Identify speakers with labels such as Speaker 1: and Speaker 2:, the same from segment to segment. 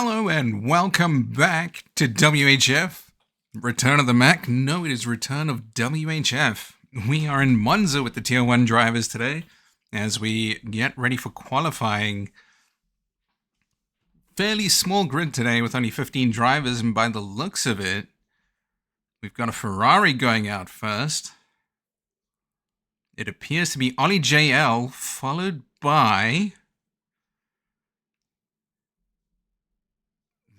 Speaker 1: Hello and welcome back to WHF. Return of the Mac? No, it is Return of WHF. We are in Monza with the Tier 1 drivers today as we get ready for qualifying. Fairly small grid today with only 15 drivers, and by the looks of it, we've got a Ferrari going out first. It appears to be Ollie JL, followed by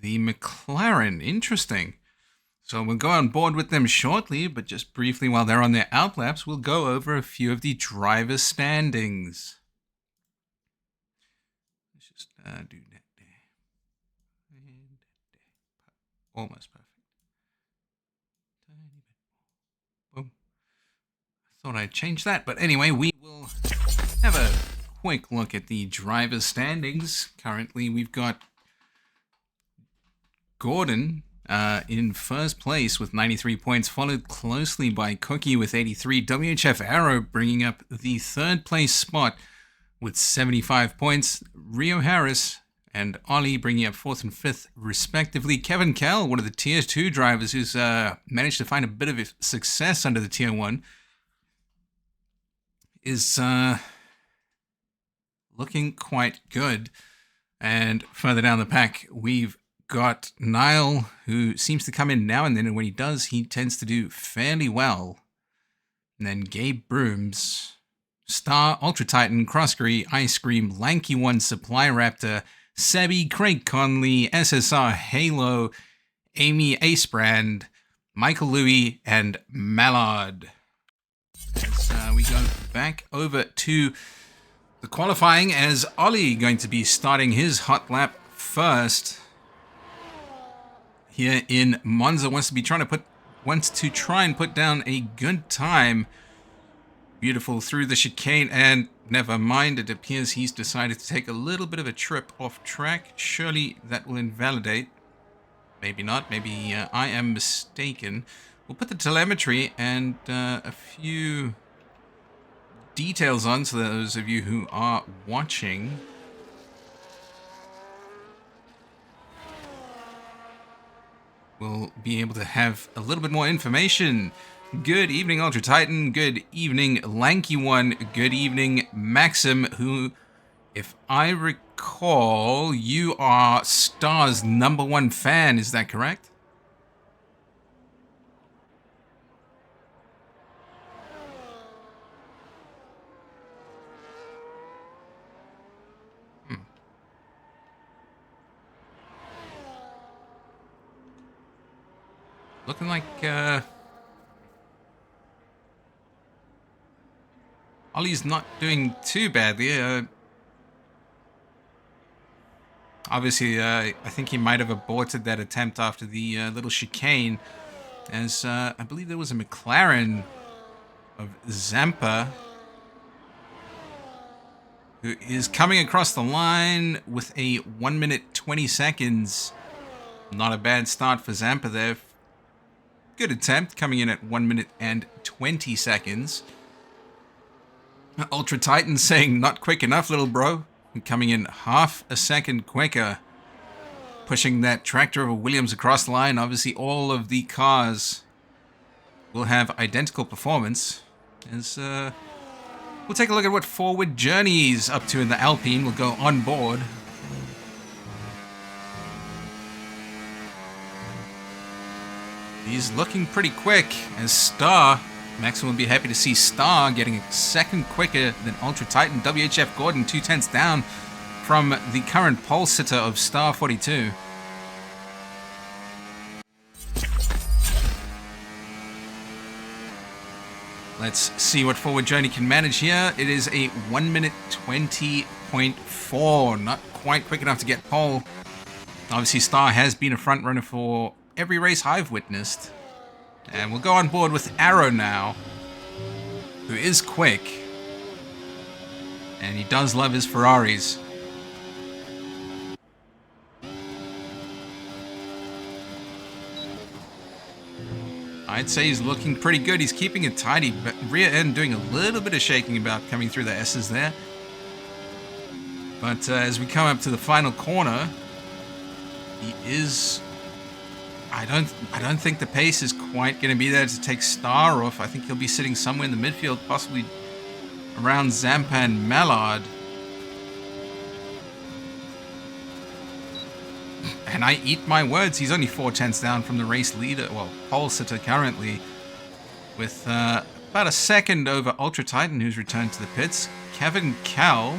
Speaker 1: the McLaren. Interesting. So we'll go on board with them shortly, but just briefly while they're on their outlaps, we'll go over a few of the driver standings. Let's just do that there. And almost perfect. Boom. I thought I'd change that, but anyway, we will have a quick look at the driver standings. Currently, we've got Gordon in first place with 93 points, followed closely by Cookie with 83. WHF Arrow bringing up the third place spot with 75 points. Rio Harris and Ollie bringing up fourth and fifth respectively. Kevin Kell, one of the Tier 2 drivers who's managed to find a bit of success under the Tier 1, is looking quite good. And further down the pack, we've got Niall, who seems to come in now and then, and when he does, he tends to do fairly well. And then Gabe Brooms, Star, Ultra Titan, Crosscurry, Ice Cream, Lanky One, Supply Raptor, Sebi, Craig Conley, SSR, Halo, Amy Acebrand, Michael Louie, and Mallard. As we go back over to the qualifying, as Ollie going to be starting his hot lap first here in Monza. Wants to try and put down a good time. Beautiful through the chicane, and never mind, it appears he's decided to take a little bit of a trip off track. Surely that will invalidate. Maybe not, maybe I am mistaken. We'll put the telemetry and a few details on so those of you who are watching. We'll be able to have a little bit more information. Good evening, Ultra Titan. Good evening, Lanky One. Good evening, Maxim, who, if I recall, you are Star's #1 fan. Is that correct? Looking like Ollie's not doing too badly. Obviously, I think he might have aborted that attempt after the little chicane, as I believe there was a McLaren of Zampa who is coming across the line with a 1 minute 20 seconds. Not a bad start for Zampa there. Good attempt, coming in at 1 minute and 20 seconds. Ultra Titan saying, not quick enough, little bro. Coming in half a second quicker. Pushing that tractor of Williams across the line. Obviously, all of the cars will have identical performance. As we'll take a look at what Forward Journey's up to in the Alpine. We'll go on board. He's looking pretty quick as Star. Maxim will be happy to see Star getting a second quicker than Ultra Titan. WHF Gordon 2/10 down from the current pole sitter of Star 42. Let's see what Forward Journey can manage here. It is a 1 minute 20.4. Not quite quick enough to get pole. Obviously, Star has been a front runner for every race I've witnessed. And we'll go on board with Arrow now, who is quick. And he does love his Ferraris. I'd say he's looking pretty good. He's keeping it tidy, but rear end doing a little bit of shaking about coming through the S's there. But as we come up to the final corner, He is... I don't think the pace is quite going to be there to take Star off. I think he'll be sitting somewhere in the midfield, possibly around Zampa and Mallard. And I eat my words. He's only 4/10 down from the race leader, well, pole sitter currently, with about a second over Ultra Titan, who's returned to the pits. Kevin Cal.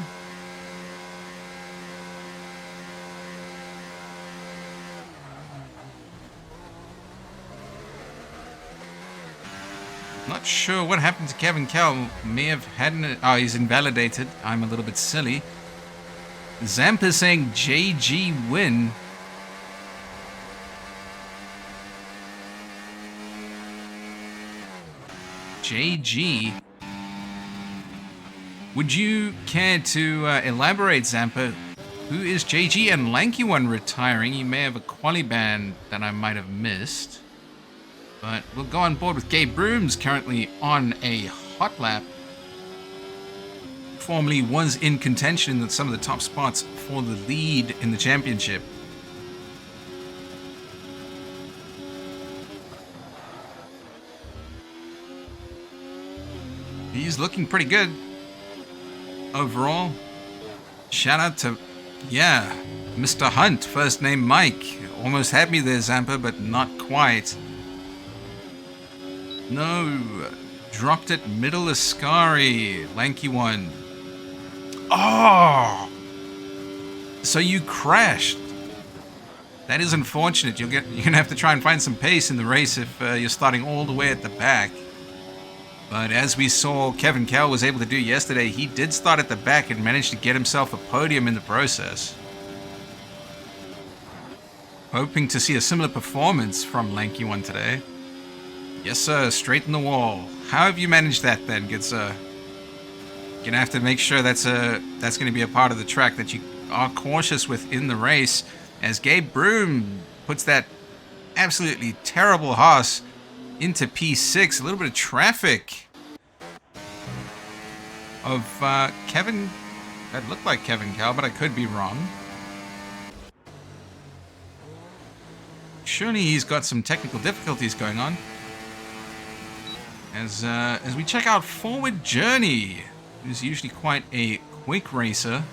Speaker 1: Not sure what happened to Kevin Cal. May have had an... Oh, he's invalidated. I'm a little bit silly. Zampa saying JG win. JG. Would you care to elaborate, Zampa? Who is JG? And Lanky One retiring. You may have a quali ban that I might have missed. But we'll go on board with Gabe Brooms, currently on a hot lap. Formerly was in contention in some of the top spots for the lead in the championship. He's looking pretty good overall. Shout out to, yeah, Mr. Hunt, first name Mike. Almost had me there, Zampa, but not quite. No, dropped it middle Ascari, Lanky One. Oh, so you crashed. That is unfortunate. You're gonna have to try and find some pace in the race if you're starting all the way at the back. But as we saw Kevin Cal was able to do yesterday, he did start at the back and managed to get himself a podium in the process. Hoping to see a similar performance from Lanky One today. Yes, sir. Straight in the wall. How have you managed that then, good sir? You're gonna have to make sure that's gonna be a part of the track that you are cautious with in the race. As Gabe Broom puts that absolutely terrible Haas into P6. A little bit of traffic of Kevin. That looked like Kevin Cal, but I could be wrong. Surely he's got some technical difficulties going on. As we check out Forward Journey, who's usually quite a quick racer.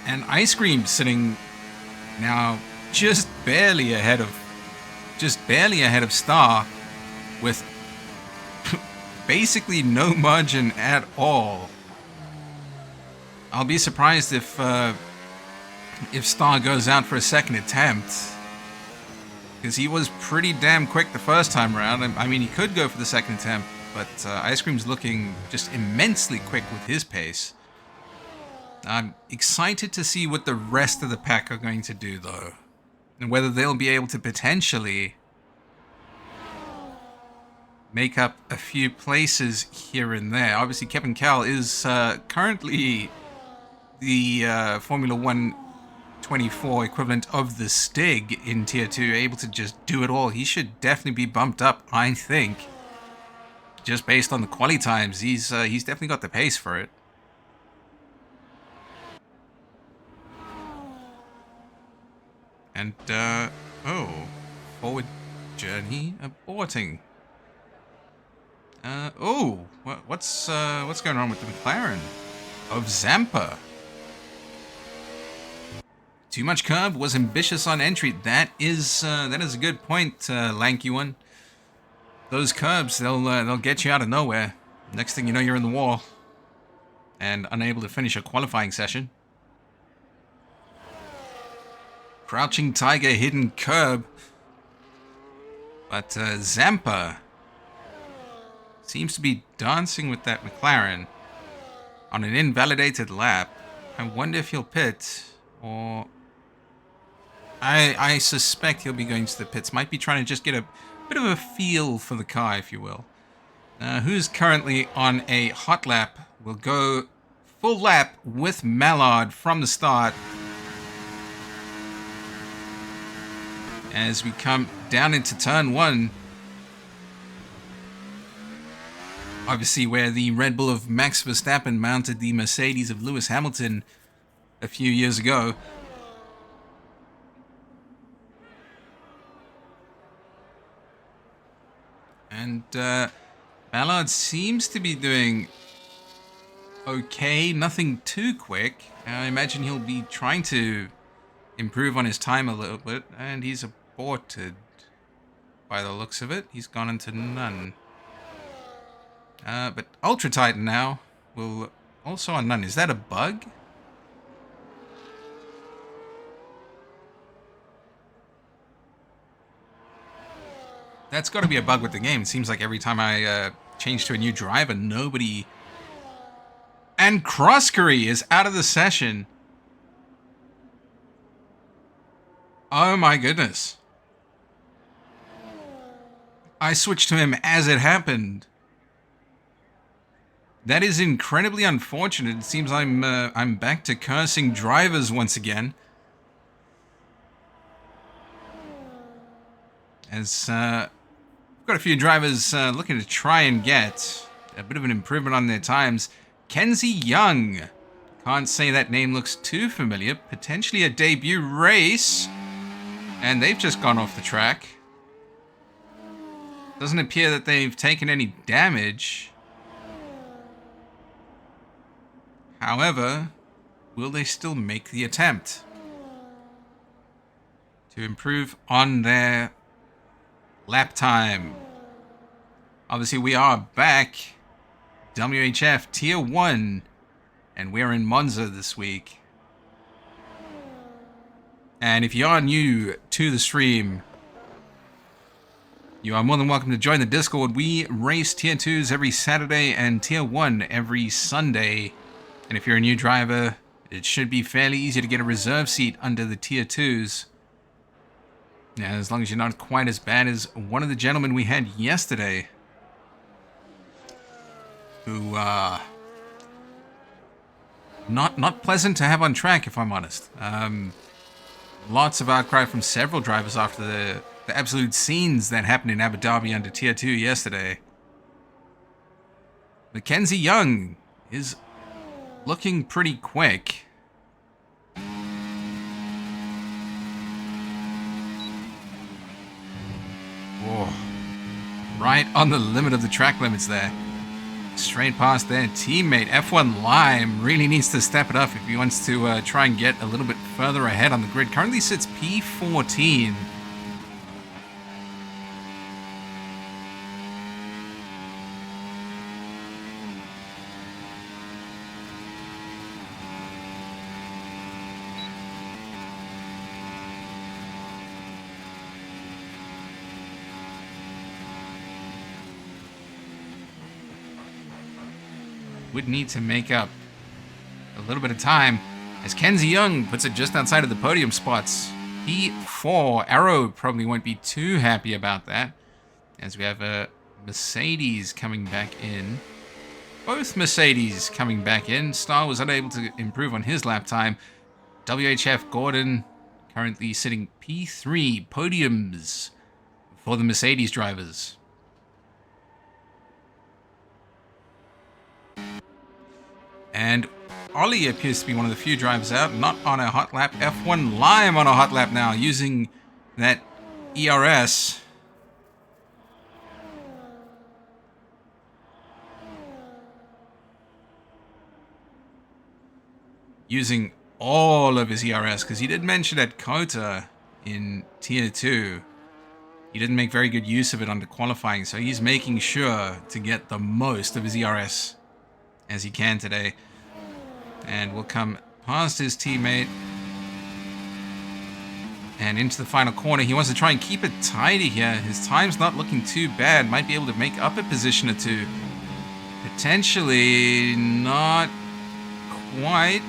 Speaker 1: And Ice Cream sitting now just barely ahead of Star, with basically no margin at all. I'll be surprised if Star goes out for a second attempt, because he was pretty damn quick the first time around. I mean, he could go for the second attempt, but Ice Cream's looking just immensely quick with his pace. I'm excited to see what the rest of the pack are going to do, though, and whether they'll be able to potentially make up a few places here and there. Obviously, Kevin Cal is currently the Formula 124 equivalent of the Stig in Tier 2, able to just do it all. He should definitely be bumped up, I think. Just based on the quali times, he's definitely got the pace for it. And, Forward Journey aborting. What's going on with the McLaren of Zampa? Too much curb, was ambitious on entry. That is a good point, Lanky One. Those curbs, they'll get you out of nowhere. Next thing you know, you're in the wall and unable to finish a qualifying session. Crouching Tiger, hidden curb. But Zampa seems to be dancing with that McLaren on an invalidated lap. I wonder if he'll pit, or I suspect he'll be going to the pits. Might be trying to just get a bit of a feel for the car, if you will. Who's currently on a hot lap will go full lap with Mallard from the start. As we come down into turn 1. Obviously where the Red Bull of Max Verstappen mounted the Mercedes of Lewis Hamilton a few years ago. And Ballard seems to be doing okay, nothing too quick. I imagine he'll be trying to improve on his time a little bit, and he's aborted by the looks of it. He's gone into none. But Ultra Titan now will also on none. Is that a bug? That's got to be a bug with the game. It seems like every time I change to a new driver, nobody... And Crosscurry is out of the session. Oh my goodness. I switched to him as it happened. That is incredibly unfortunate. It seems I'm back to cursing drivers once again. As I've got a few drivers looking to try and get a bit of an improvement on their times. Kenzie Young. Can't say that name looks too familiar. Potentially a debut race. And they've just gone off the track. Doesn't appear that they've taken any damage. However, will they still make the attempt to improve on their lap time? Obviously, we are back. WHF Tier 1. And we're in Monza this week. And if you are new to the stream, you are more than welcome to join the Discord. We race Tier 2s every Saturday and Tier 1 every Sunday. And if you're a new driver, it should be fairly easy to get a reserve seat under the Tier 2s. Yeah, as long as you're not quite as bad as one of the gentlemen we had yesterday. Who, not pleasant to have on track, if I'm honest. Lots of outcry from several drivers after the absolute scenes that happened in Abu Dhabi under Tier 2 yesterday. Mackenzie Young is looking pretty quick. Whoa. Right on the limit of the track limits there. Straight past their teammate. F1 Lime really needs to step it up if he wants to try and get a little bit further ahead on the grid. Currently sits P14. Would need to make up a little bit of time as Kenzie Young puts it just outside of the podium spots. P4. Arrow probably won't be too happy about that, as we have a Mercedes coming back in. Both Mercedes coming back in. Star was unable to improve on his lap time. WHF Gordon currently sitting P3. Podiums for the Mercedes drivers. And Ollie appears to be one of the few drivers out, not on a hot lap. F1 Lime on a hot lap now, using that ERS. Using all of his ERS, because he did mention at Kota in Tier 2, he didn't make very good use of it under qualifying, so he's making sure to get the most of his ERS as he can today. And will come past his teammate and into the final corner. He wants to try and keep it tidy here. His time's not looking too bad. Might be able to make up a position or two. Potentially not quite.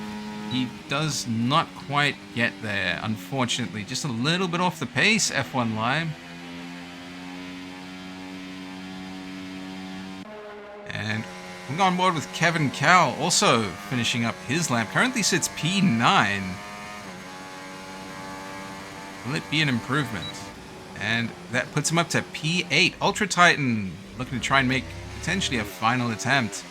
Speaker 1: He does not quite get there, unfortunately. Just a little bit off the pace, F1 Lime. And we're on board with Kevin Cow, also finishing up his lap. Currently sits P9. Will it be an improvement? And that puts him up to P8. Ultra Titan looking to try and make potentially a final attempt.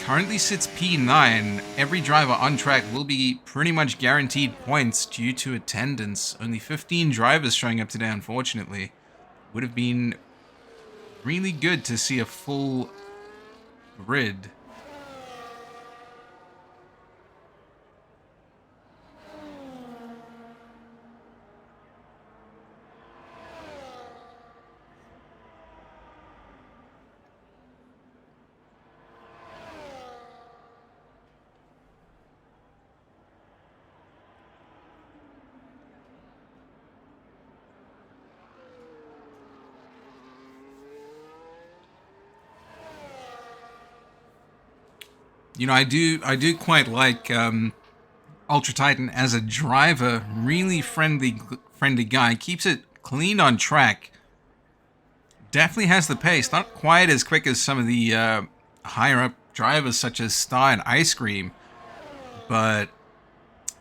Speaker 1: currently sits P9. Every driver on track will be pretty much guaranteed points due to attendance. Only 15 drivers showing up today, unfortunately. Would have been really good to see a full grid. You know, I do quite like Ultra Titan as a driver. Really friendly guy. Keeps it clean on track. Definitely has the pace. Not quite as quick as some of the higher up drivers such as Star and Ice Cream, but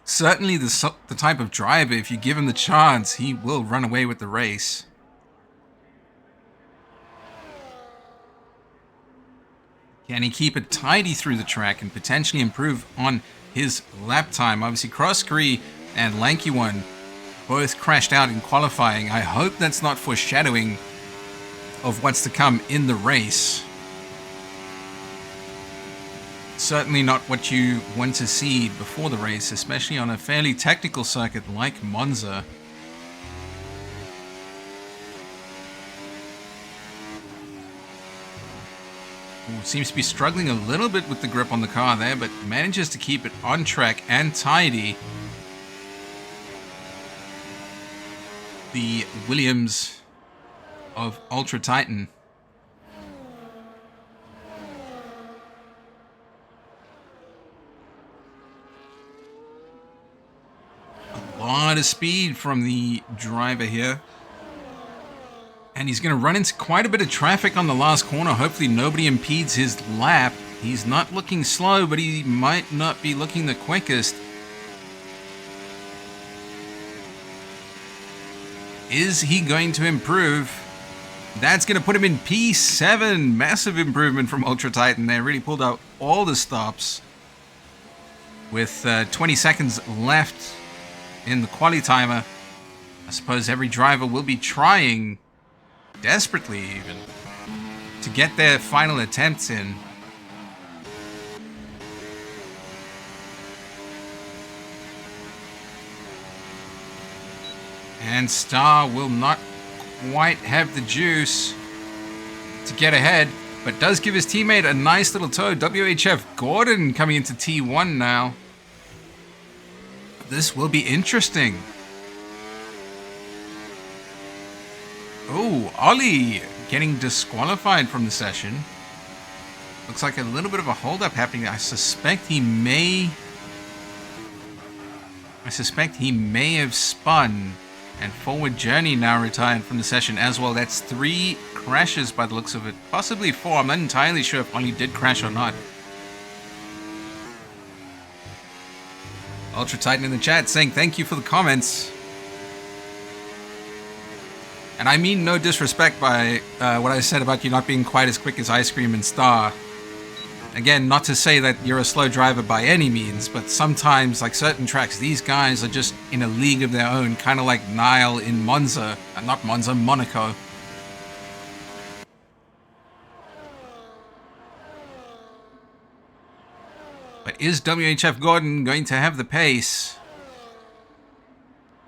Speaker 1: certainly the type of driver, if you give him the chance, he will run away with the race. Can he keep it tidy through the track and potentially improve on his lap time? Obviously, Crosscree and Lanky One both crashed out in qualifying. I hope that's not foreshadowing of what's to come in the race. Certainly not what you want to see before the race, especially on a fairly technical circuit like Monza. Seems to be struggling a little bit with the grip on the car there, but manages to keep it on track and tidy. The Williams of Ultra Titan. A lot of speed from the driver here. And he's going to run into quite a bit of traffic on the last corner. Hopefully nobody impedes his lap. He's not looking slow, but he might not be looking the quickest. Is he going to improve? That's going to put him in P7. Massive improvement from Ultra Titan there. Really pulled out all the stops. With 20 seconds left in the quali timer. I suppose every driver will be trying desperately even to get their final attempts in. And Star will not quite have the juice to get ahead, but does give his teammate a nice little tow. WHF Gordon coming into T1 now. This will be interesting. Oh, Ollie getting disqualified from the session. Looks like a little bit of a holdup happening. I suspect he may have spun, and Forward Journey now retired from the session as well. That's 3 crashes by the looks of it. Possibly 4. I'm not entirely sure if Ollie did crash or not. Ultra Titan in the chat saying thank you for the comments. And I mean no disrespect by what I said about you not being quite as quick as Ice Cream and Star. Again, not to say that you're a slow driver by any means, but sometimes, like certain tracks, these guys are just in a league of their own, kind of like Niall in Monza. Not Monza, Monaco. But is WHF Gordon going to have the pace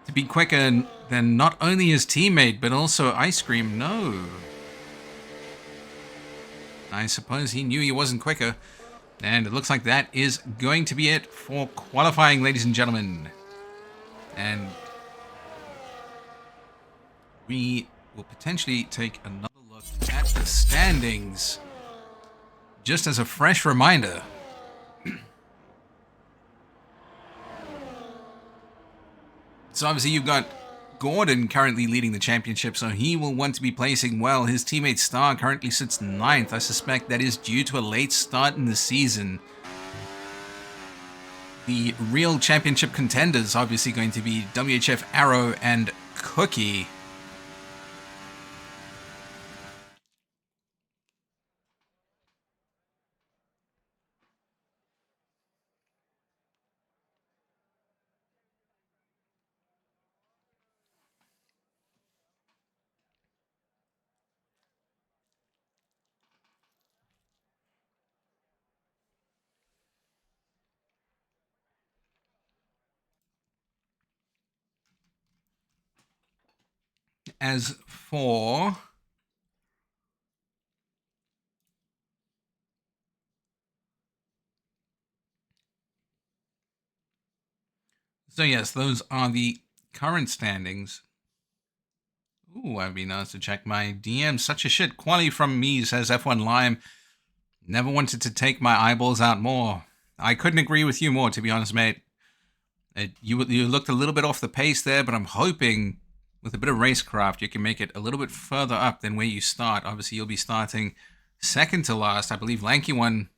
Speaker 1: to be quicker than not only his teammate, but also Ice Cream? No. I suppose he knew he wasn't quicker. And it looks like that is going to be it for qualifying, ladies and gentlemen. And we will potentially take another look at the standings. Just as a fresh reminder. So obviously you've got Gordon currently leading the championship, so he will want to be placing well. His teammate Star currently sits 9th. I suspect that is due to a late start in the season. The real championship contenders obviously going to be WHF Arrow and Cookie. as for so yes, those are the current standings. Ooh, I'd be nice to check my DM. Such a shit quality from me, says F1 Lime. Never wanted to take my eyeballs out more. I couldn't agree with you more, to be honest, mate. You looked a little bit off the pace there, but I'm hoping with a bit of racecraft you can make it a little bit further up than where you start. Obviously, you'll be starting second to last. I believe Lanky won,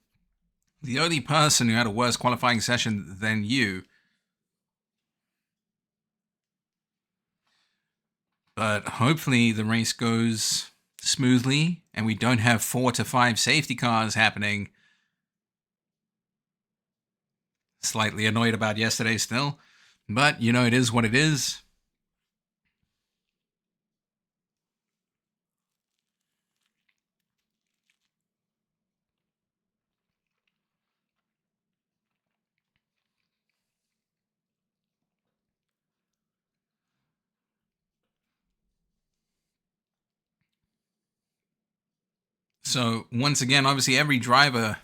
Speaker 1: the only person who had a worse qualifying session than you. But hopefully the race goes smoothly and we don't have 4 to 5 safety cars happening. Slightly annoyed about yesterday still, but you know, it is what it is. So once again, obviously every driver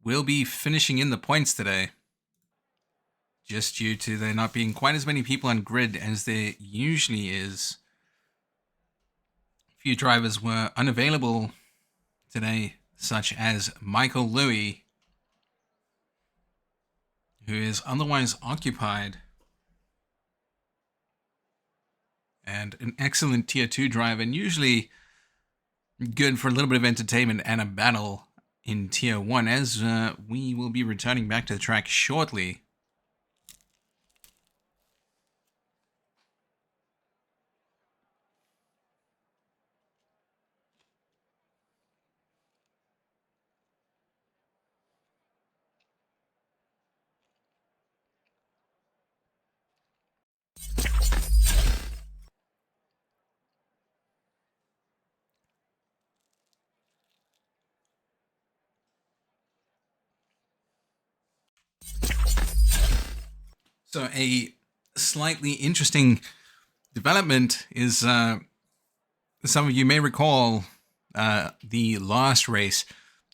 Speaker 1: will be finishing in the points today, just due to there not being quite as many people on grid as there usually is. A few drivers were unavailable today, such as Michael Louis, who is otherwise occupied, and an excellent Tier 2 driver, and usually good for a little bit of entertainment and a battle in Tier 1, as we will be returning back to the track shortly. So a slightly interesting development is some of you may recall the last race.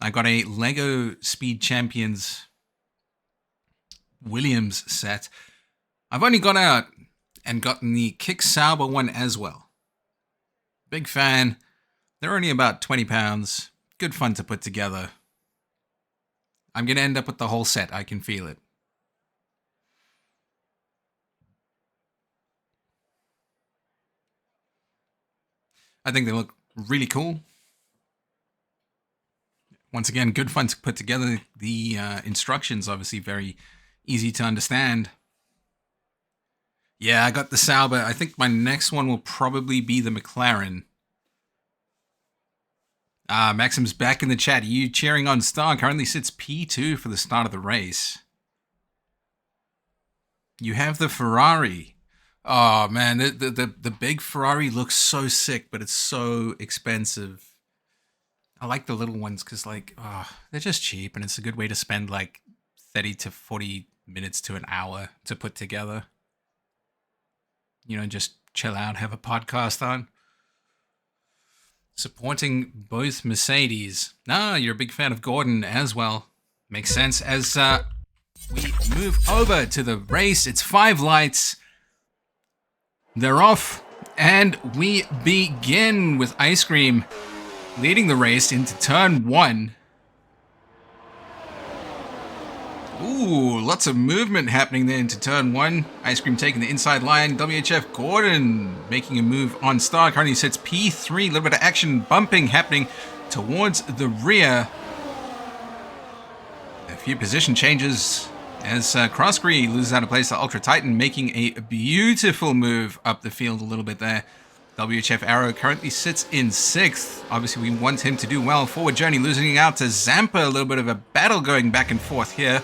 Speaker 1: I got a Lego Speed Champions Williams set. I've only gone out and gotten the Kick Sauber one as well. Big fan. They're only about £20. Good fun to put together. I'm going to end up with the whole set. I can feel it. I think they look really cool. Once again, good fun to put together. The instructions, obviously, very easy to understand. Yeah, I got the Sauber. I think my next one will probably be the McLaren. Maxim's back in the chat. You cheering on Star. Currently sits P2 for the start of the race. You have the Ferrari. Oh, man, the big Ferrari looks so sick, but it's so expensive. I like the little ones because, like, they're just cheap, and it's a good way to spend, like, 30 to 40 minutes to an hour to put together. You know, just chill out, have a podcast on. Supporting both Mercedes. You're a big fan of Gordon as well. Makes sense. As we move over to the race, it's 5 lights. They're off, and we begin with Ice Cream leading the race into turn 1. Ooh, lots of movement happening there into turn 1. Ice Cream taking the inside line. WHF Gordon making a move on Star. Currently sits P3. A little bit of action bumping happening towards the rear. A few position changes as Crossgree loses out of place to Ultra Titan, making a beautiful move up the field a little bit there. WHF Arrow currently sits in 6th. Obviously, we want him to do well. Forward Journey losing out to Zampa. A little bit of a battle going back and forth here,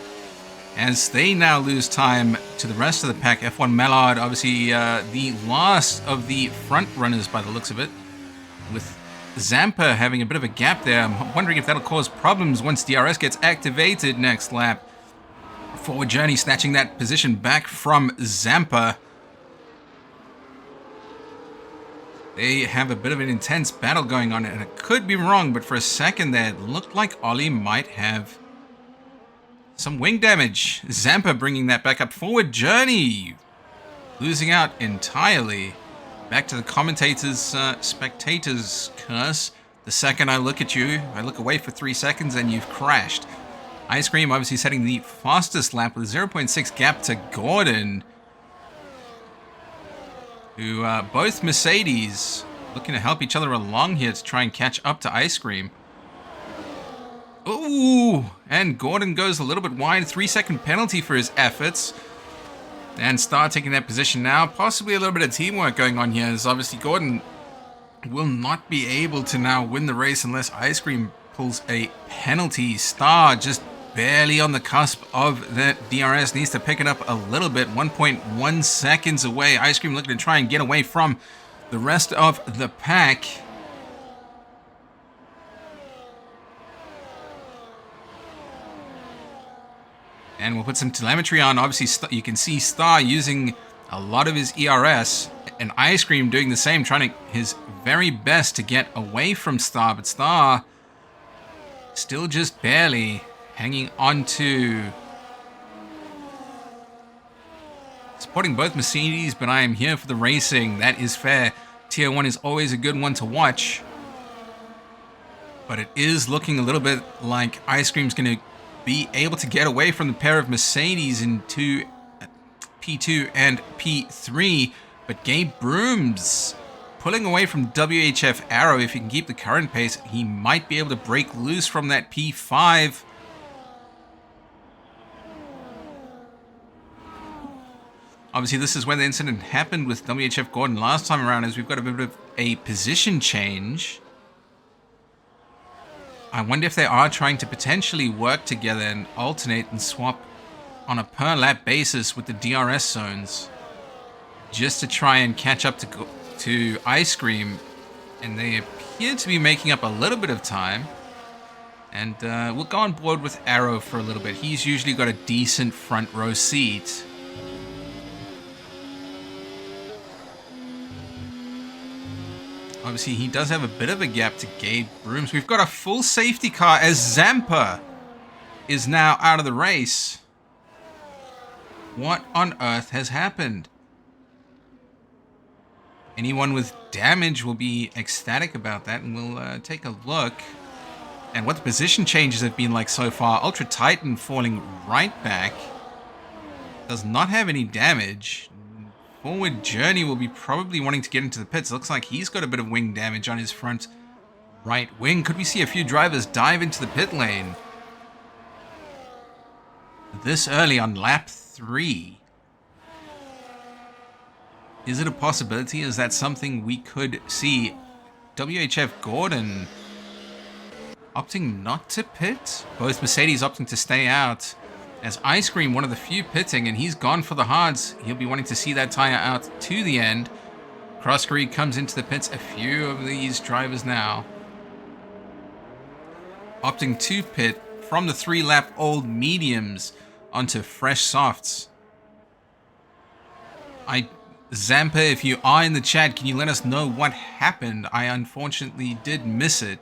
Speaker 1: as they now lose time to the rest of the pack. F1 Mallard, obviously the last of the front runners by the looks of it, with Zampa having a bit of a gap there. I'm wondering if that'll cause problems once DRS gets activated next lap. Forward Journey snatching that position back from Zampa. They have a bit of an intense battle going on, and it could be wrong, but for a second there, it looked like Ollie might have some wing damage. Zampa bringing that back up. Forward Journey losing out entirely. Back to the commentators, spectators curse. The second I look at you, I look away for 3 seconds and you've crashed. Ice Cream obviously setting the fastest lap with a 0.6 gap to Gordon, who both Mercedes looking to help each other along here to try and catch up to Ice Cream. Ooh, and Gordon goes a little bit wide. 3-second penalty for his efforts. And Star taking that position now. Possibly a little bit of teamwork going on here, as obviously Gordon will not be able to now win the race unless Ice Cream pulls a penalty. Star just barely on the cusp of that DRS, needs to pick it up a little bit. 1.1 seconds away. Ice Cream looking to try and get away from the rest of the pack. And we'll put some telemetry on. Obviously, you can see Star using a lot of his ERS, and Ice Cream doing the same, trying his very best to get away from Star, but Star still just barely hanging on to. Supporting both Mercedes, but I am here for the racing. That is fair. Tier 1 is always a good one to watch. But it is looking a little bit like Ice Cream's going to be able to get away from the pair of Mercedes into P2 and P3. But Gabe Brooms pulling away from WHF Arrow. If he can keep the current pace, he might be able to break loose from that P5. Obviously, this is where the incident happened with WHF Gordon last time around, as we've got a bit of a position change. I wonder if they are trying to potentially work together and alternate and swap on a per lap basis with the DRS zones, just to try and catch up to Ice Cream. And they appear to be making up a little bit of time. And we'll go on board with Arrow for a little bit. He's usually got a decent front row seat. Obviously, he does have a bit of a gap to Gabe Brooms. We've got a full safety car as Zampa is now out of the race. What on earth has happened? Anyone with damage will be ecstatic about that, and we'll take a look at what the position changes have been like so far. Ultra Titan falling right back. Does not have any damage. Forward Journey will be probably wanting to get into the pits. Looks like he's got a bit of wing damage on his front right wing. Could we see a few drivers dive into the pit lane this early on lap 3? Is it a possibility? Is that something we could see? WHF Gordon opting not to pit. Both Mercedes opting to stay out. As Ice Cream, one of the few pitting, and he's gone for the hards. He'll be wanting to see that tire out to the end. Cross Creek comes into the pits. A few of these drivers now opting to pit from the 3-lap old mediums onto fresh softs. Zampa, if you are in the chat, can you let us know what happened? I unfortunately did miss it.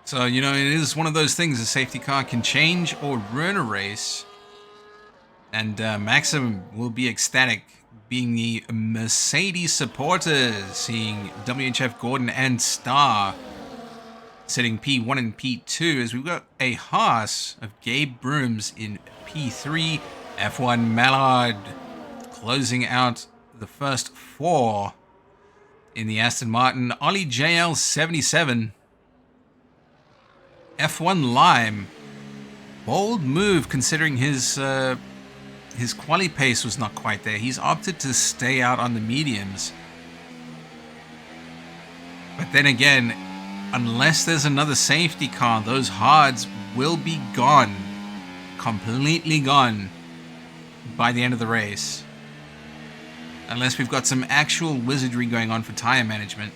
Speaker 1: So, you know, it is one of those things. A safety car can change or ruin a race. And Maxim will be ecstatic, being the Mercedes supporters, seeing WHF Gordon and Star sitting P1 and P2, as we've got a Haas of Gabe Brooms in P3. F1 Mallard closing out the first 4 in the Aston Martin. Ollie JL77. F1 Lime, bold move considering his quali pace was not quite there. He's opted to stay out on the mediums. But then again, unless there's another safety car, those hards will be gone, completely gone by the end of the race. Unless we've got some actual wizardry going on for tire management.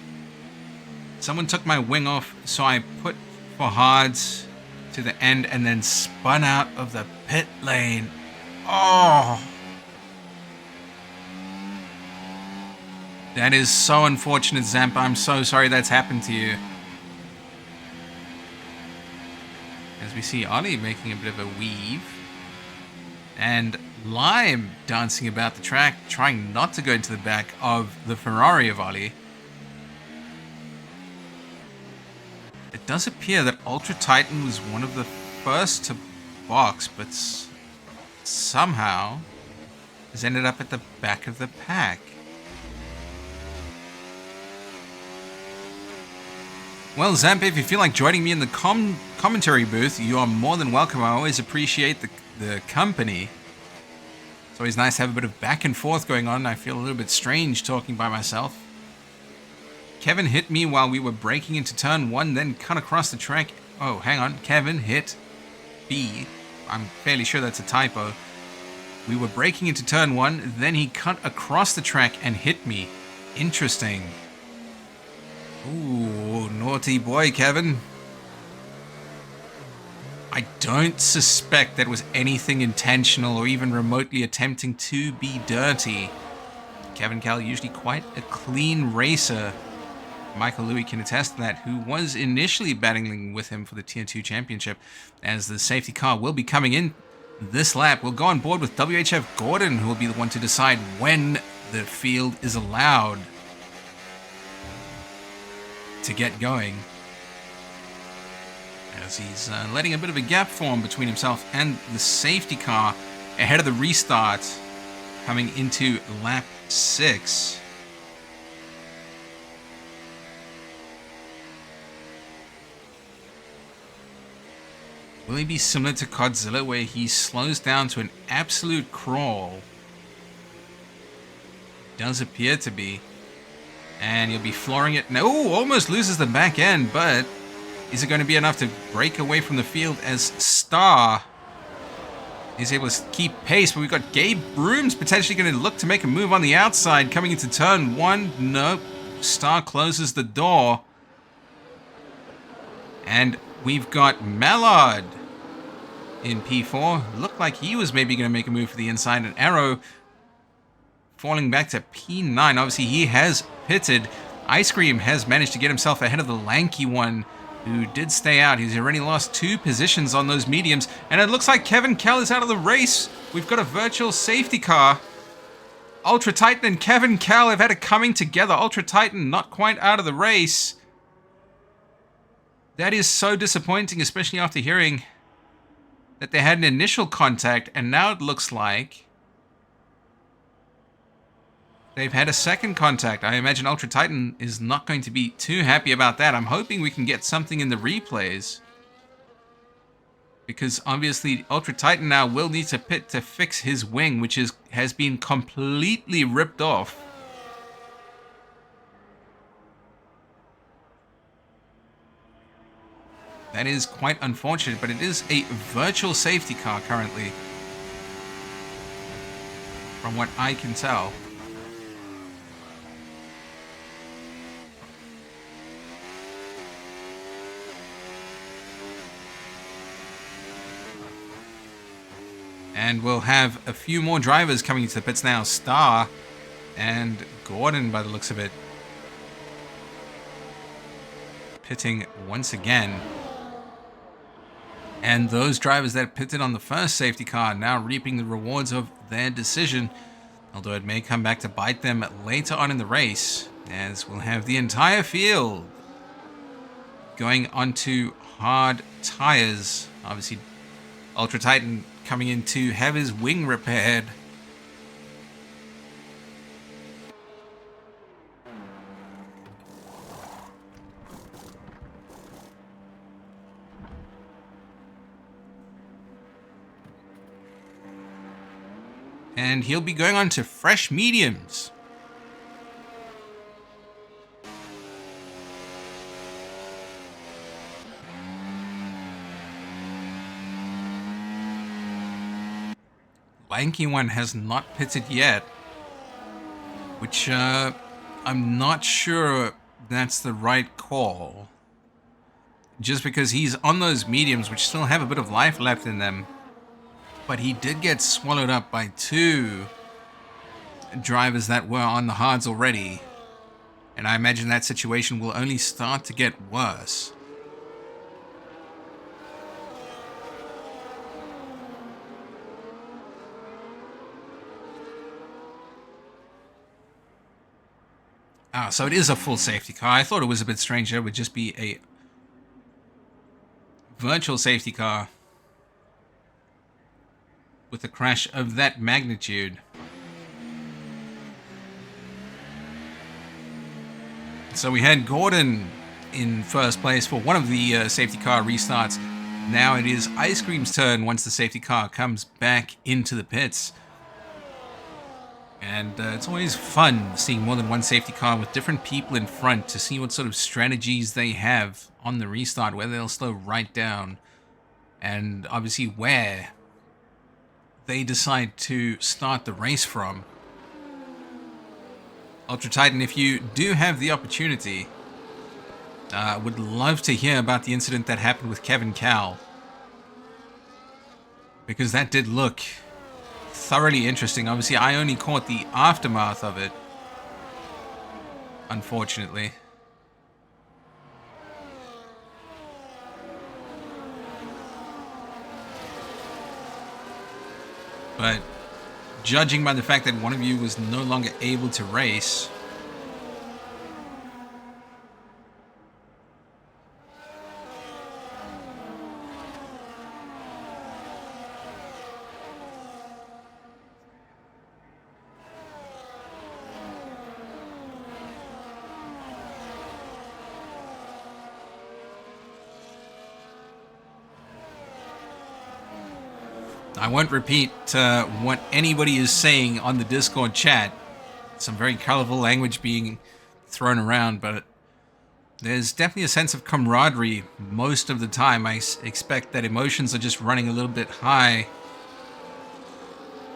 Speaker 1: Someone took my wing off, so I put for hards. to the end and then spun out of the pit lane. Oh! That is so unfortunate, Zampa. I'm so sorry that's happened to you. As we see Ollie making a bit of a weave. And Lime dancing about the track, trying not to go into the back of the Ferrari of Ollie. It does appear that Ultra Titan was one of the first to box, but somehow has ended up at the back of the pack. Well, Zampa, if you feel like joining me in the commentary booth, you are more than welcome. I always appreciate the company. It's always nice to have a bit of back and forth going on. I feel a little bit strange talking by myself. Kevin hit me while we were braking into turn 1, then cut across the track. Oh, hang on. Kevin hit B. I'm fairly sure that's a typo. We were braking into turn 1, then he cut across the track and hit me. Interesting. Ooh, naughty boy, Kevin. I don't suspect that was anything intentional or even remotely attempting to be dirty. Kevin Cal, usually quite a clean racer. Michael Louis can attest to that, who was initially battling with him for the Tier 2 championship, as the safety car will be coming in this lap. We'll go on board with WHF Gordon, who will be the one to decide when the field is allowed to get going, as he's letting a bit of a gap form between himself and the safety car ahead of the restart coming into lap 6. Will he be similar to Godzilla, where he slows down to an absolute crawl? Does appear to be. And he'll be flooring it. No, almost loses the back end, but is it going to be enough to break away from the field as Star is able to keep pace? But we've got Gabe Brooms potentially going to look to make a move on the outside coming into turn 1. Nope. Star closes the door. And we've got Mallard in P4. Looked like he was maybe going to make a move for the inside. And Arrow falling back to P9. Obviously, he has pitted. Ice Cream has managed to get himself ahead of the lanky one, who did stay out. He's already lost 2 positions on those mediums. And it looks like Kevin Kell is out of the race. We've got a virtual safety car. Ultra Titan and Kevin Kell have had it coming together. Ultra Titan not quite out of the race. That is so disappointing, especially after hearing that they had an initial contact, and now it looks like they've had a second contact. I imagine Ultra Titan is not going to be too happy about that. I'm hoping we can get something in the replays, because obviously Ultra Titan now will need to pit to fix his wing, which has been completely ripped off. That is quite unfortunate, but it is a virtual safety car currently, from what I can tell. And we'll have a few more drivers coming into the pits now. Star and Gordon, by the looks of it, pitting once again. And those drivers that pitted on the first safety car now reaping the rewards of their decision, although it may come back to bite them later on in the race, as we'll have the entire field going onto hard tires. Obviously, Ultra Titan coming in to have his wing repaired. And he'll be going on to fresh mediums. Lanky one has not pitted yet, which I'm not sure that's the right call. just because he's on those mediums, which still have a bit of life left in them. But he did get swallowed up by 2 drivers that were on the hards already. And I imagine that situation will only start to get worse. So it is a full safety car. I thought it was a bit strange. It would just be a virtual safety car with a crash of that magnitude. So we had Gordon in first place for one of the safety car restarts. Now it is Ice Cream's turn once the safety car comes back into the pits. And it's always fun seeing more than one safety car with different people in front to see what sort of strategies they have on the restart, whether they'll slow right down, and obviously where they decide to start the race from. Ultra Titan, if you do have the opportunity, would love to hear about the incident that happened with Kevin Cal, because that did look thoroughly interesting. Obviously, I only caught the aftermath of it, unfortunately. But judging by the fact that one of you was no longer able to race, I won't repeat what anybody is saying on the Discord chat. Some very colorful language being thrown around, but there's definitely a sense of camaraderie most of the time. I expect that emotions are just running a little bit high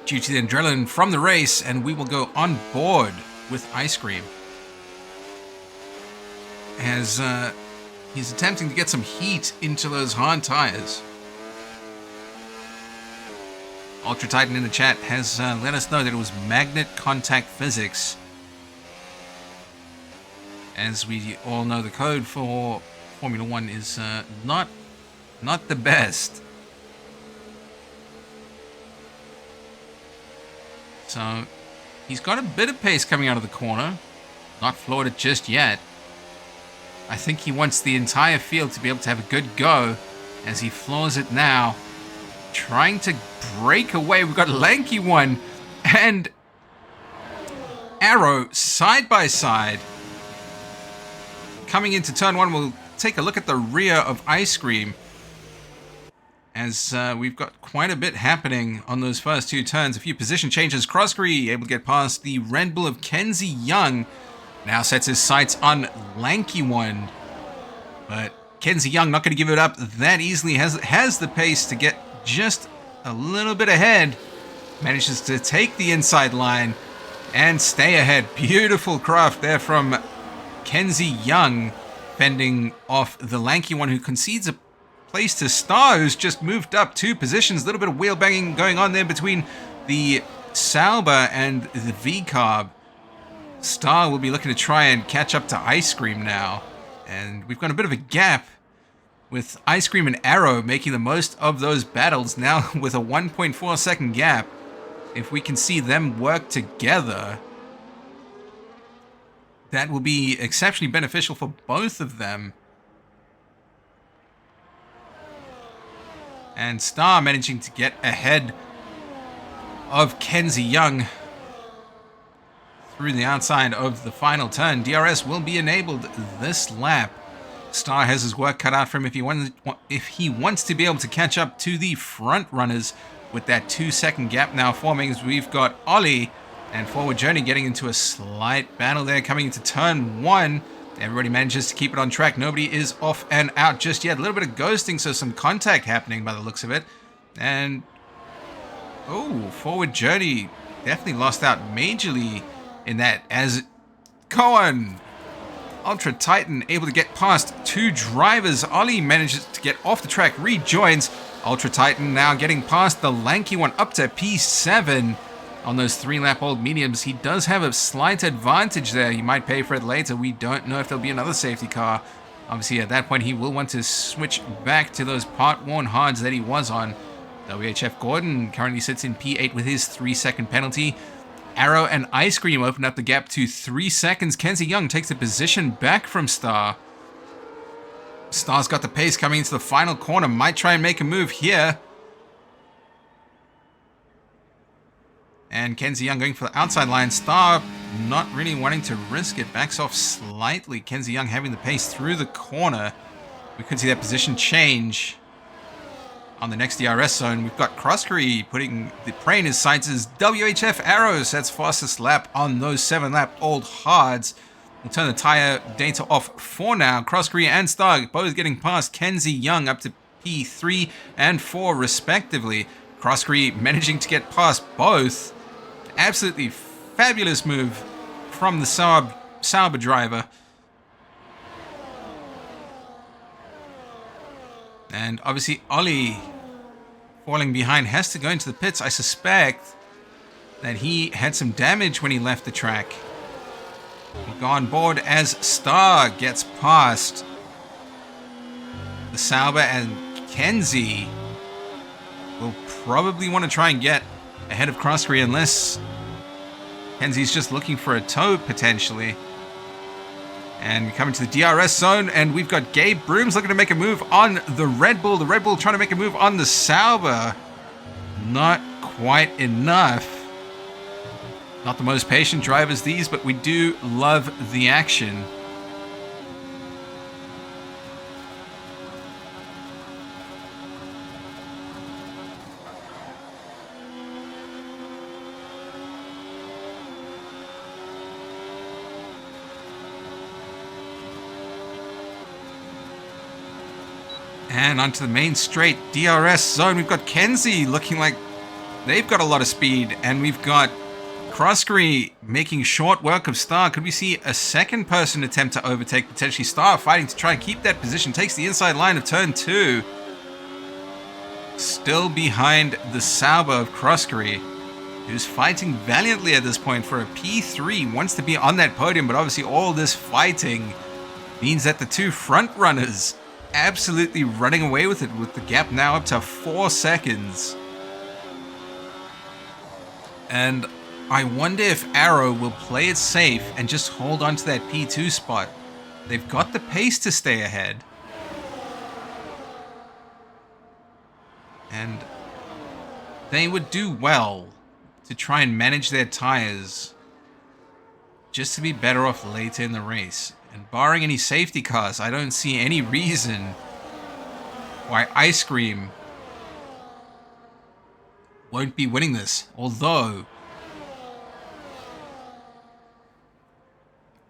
Speaker 1: due to the adrenaline from the race, and we will go on board with Ice Cream as he's attempting to get some heat into those hard tires. Ultra Titan in the chat has let us know that it was magnet contact physics. As we all know, the code for Formula 1 is not the best. So he's got a bit of pace coming out of the corner. Not floored it just yet. I think he wants the entire field to be able to have a good go as he floors it now. Trying to break away. We've got Lanky One and Arrow side by side. Coming into turn 1, we'll take a look at the rear of Ice Cream, as we've got quite a bit happening on those first 2 turns. A few position changes. Crossgree able to get past the Red Bull of Kenzie Young. Now sets his sights on Lanky One. But Kenzie Young not going to give it up that easily. Has the pace to get just a little bit ahead. Manages to take the inside line and stay ahead. Beautiful craft there from Kenzie Young, fending off the Lanky One, who concedes a place to Star, who's just moved up 2 positions. A little bit of wheel banging going on there between the Sauber and the V-Carb. Star will be looking to try and catch up to Ice Cream now. And we've got a bit of a gap, with Ice Cream and Arrow making the most of those battles now with a 1.4 second gap. If we can see them work together, that will be exceptionally beneficial for both of them. And Star managing to get ahead of Kenzie Young through the outside of the final turn. DRS will be enabled this lap. Star has his work cut out for him if he wants to be able to catch up to the front runners with that 2 second gap now forming, as we've got Ollie and Forward Journey getting into a slight battle there coming into turn 1. Everybody manages to keep it on track. Nobody is off and out just yet. A little bit of ghosting, so some contact happening by the looks of it. And Forward Journey definitely lost out majorly in that, as Cohen Ultra Titan able to get past two drivers. Ollie manages to get off the track, rejoins. Ultra Titan now getting past the lanky one up to P7 on those 3-lap-old mediums. He does have a slight advantage there. He might pay for it later. We don't know if there'll be another safety car. Obviously, at that point, he will want to switch back to those part-worn hards that he was on. WHF Gordon currently sits in P8 with his 3-second penalty. Arrow and Ice Cream open up the gap to 3 seconds. Kenzie Young takes the position back from Star. Star's got the pace coming into the final corner. Might try and make a move here. And Kenzie Young going for the outside line. Star not really wanting to risk it. Backs off slightly. Kenzie Young having the pace through the corner. We could see that position change. On the next DRS zone, we've got Croskery putting the prey in his sights as WHF Arrows. That's fastest lap on those 7-lap-old hards. We'll turn the tire data off for now. Croskery and Star both getting past Kenzie Young up to P3 and 4 respectively. Croskery managing to get past both. Absolutely fabulous move from the Sauber driver. And obviously Ollie falling behind has to go into the pits. I suspect that he had some damage when he left the track. We'll go on board as Star gets past the Sauber, and Kenzie will probably want to try and get ahead of Croskery unless Kenzie's just looking for a tow potentially. And coming to the DRS zone, and we've got Gabe Brooms looking to make a move on the Red Bull. The Red Bull trying to make a move on the Sauber. Not quite enough. Not the most patient drivers these, but we do love the action. And onto the main straight DRS zone. We've got Kenzie looking like they've got a lot of speed. And we've got Croskery making short work of Star. Could we see a second person attempt to overtake potentially Star? Fighting to try and keep that position. Takes the inside line of turn 2. Still behind the Sauber of Croskery, who's fighting valiantly at this point for a P3. Wants to be on that podium, but obviously all this fighting means that the two front runners absolutely running away with it, with the gap now up to 4 seconds. And I wonder if Arrow will play it safe and just hold on to that P2 spot. They've got the pace to stay ahead. And they would do well to try and manage their tires just to be better off later in the race. And barring any safety cars, I don't see any reason why Ice Cream won't be winning this. Although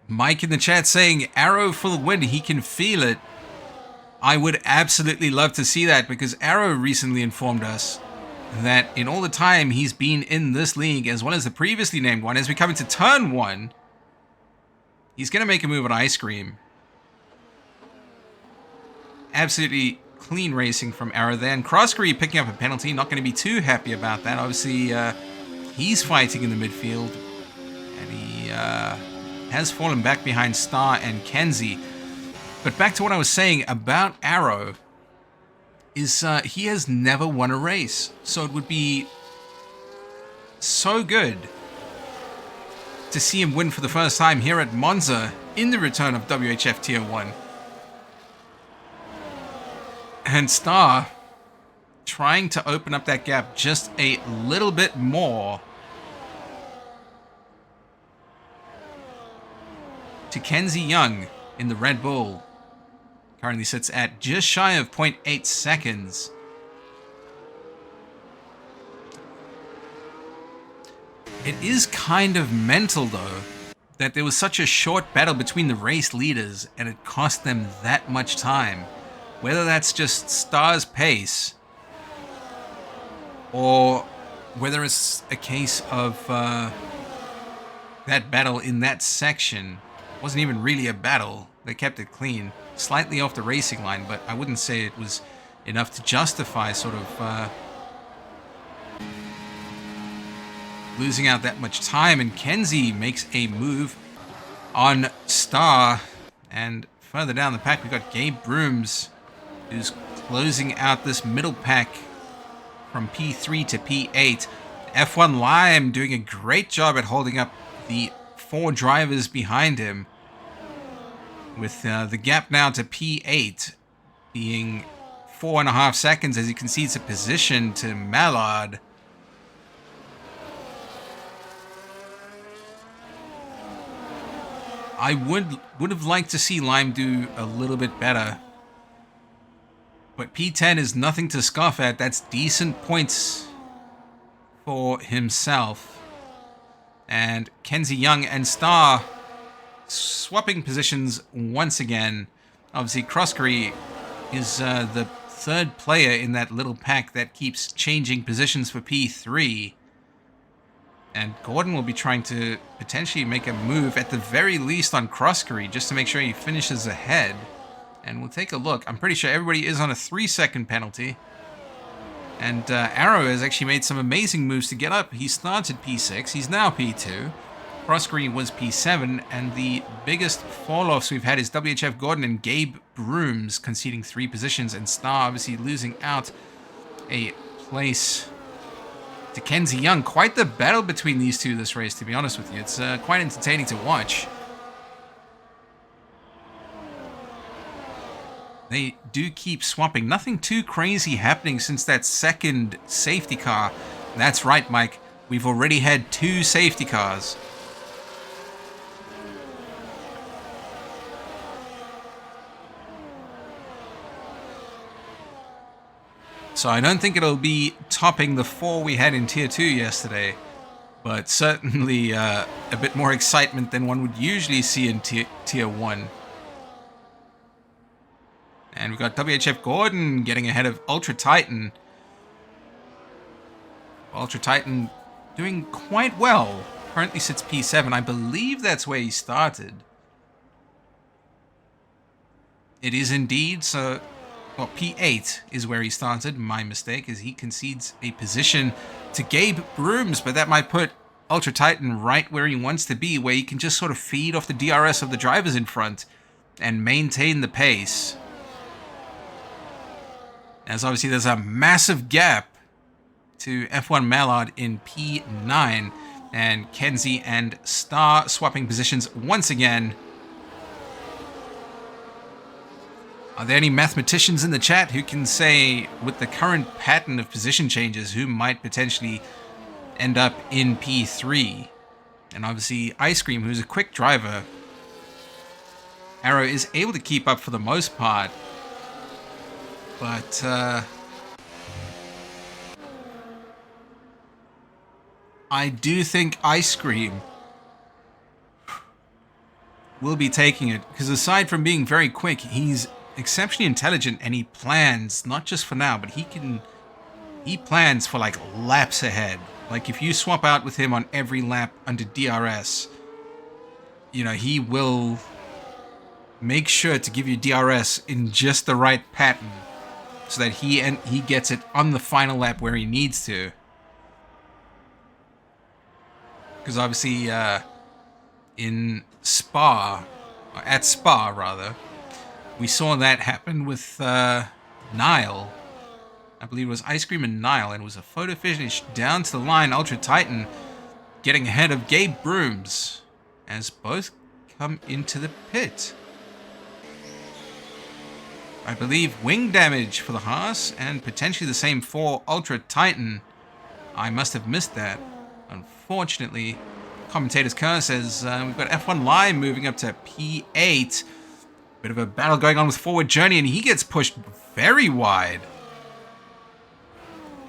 Speaker 1: Mike in the chat saying Arrow for the win, he can feel it. I would absolutely love to see that, because Arrow recently informed us that in all the time he's been in this league, as well as the previously named one, as we come into turn 1, he's going to make a move on Ice Cream. Absolutely clean racing from Arrow there. And Croskery picking up a penalty. Not going to be too happy about that. Obviously, he's fighting in the midfield. And he has fallen back behind Star and Kenzie. But back to what I was saying about Arrow, is he has never won a race. So it would be so good to see him win for the first time here at Monza in the return of WHF Tier 1. And Star trying to open up that gap just a little bit more to Kenzie Young in the Red Bull. Currently sits at just shy of 0.8 seconds. It is kind of mental, though, that there was such a short battle between the race leaders and it cost them that much time. Whether that's just Star's pace or whether it's a case of that battle in that section wasn't even really a battle. They kept it clean, slightly off the racing line, but I wouldn't say it was enough to justify sort of losing out that much time. And Kenzie makes a move on Star, and further down the pack we got Gabe Brooms, who's closing out this middle pack from P3 to P8. F1 Lime doing a great job at holding up the 4 drivers behind him, with the gap now to P8 being 4.5 seconds as he concedes a position to Mallard. I would have liked to see Lime do a little bit better, but P10 is nothing to scoff at. That's decent points for himself. And Kenzie Young and Star swapping positions once again. Obviously, Croskery is the third player in that little pack that keeps changing positions for P3. And Gordon will be trying to potentially make a move, at the very least, on Croskery, just to make sure he finishes ahead. And we'll take a look. I'm pretty sure everybody is on a 3-second penalty. And Arrow has actually made some amazing moves to get up. He started P6. He's now P2. Croskery was P7. And the biggest fall-offs we've had is WHF Gordon and Gabe Brooms conceding 3 positions. And Star obviously losing out a place to Kenzie Young. Quite the battle between these two this race, to be honest with you. It's quite entertaining to watch. They do keep swapping. Nothing too crazy happening since that second safety car. That's right, Mike. We've already had 2 safety cars. So I don't think it'll be topping the 4 we had in Tier 2 yesterday, but certainly a bit more excitement than one would usually see in Tier 1. And we've got WHF Gordon getting ahead of Ultra Titan. Ultra Titan doing quite well. Currently sits P7. I believe that's where he started. It is indeed. So, well, P8 is where he started. My mistake, as he concedes a position to Gabe Brooms. But that might put Ultra Titan right where he wants to be, where he can just sort of feed off the DRS of the drivers in front and maintain the pace. As obviously there's a massive gap to F1 Mallard in P9, and Kenzie and Star swapping positions once again. Are there any mathematicians in the chat who can say, with the current pattern of position changes, who might potentially end up in P3? And obviously Ice Cream, who's a quick driver. Arrow is able to keep up for the most part. But I do think Ice Cream will be taking it, because aside from being very quick, he's exceptionally intelligent, and he plans, not just for now, but he plans for like laps ahead. Like if you swap out with him on every lap under DRS, you know, he will make sure to give you DRS in just the right pattern, so that he gets it on the final lap where he needs to. Because obviously, in Spa, at Spa rather, we saw that happen with Nile. I believe it was Ice Cream and Nile, and it was a photo finish down to the line. Ultra Titan getting ahead of Gabe Brooms as both come into the pit. I believe wing damage for the Haas, and potentially the same for Ultra Titan. I must have missed that. Unfortunately, commentator's curse says we've got F1 Live moving up to P8. Bit of a battle going on with Forward Journey, and he gets pushed very wide.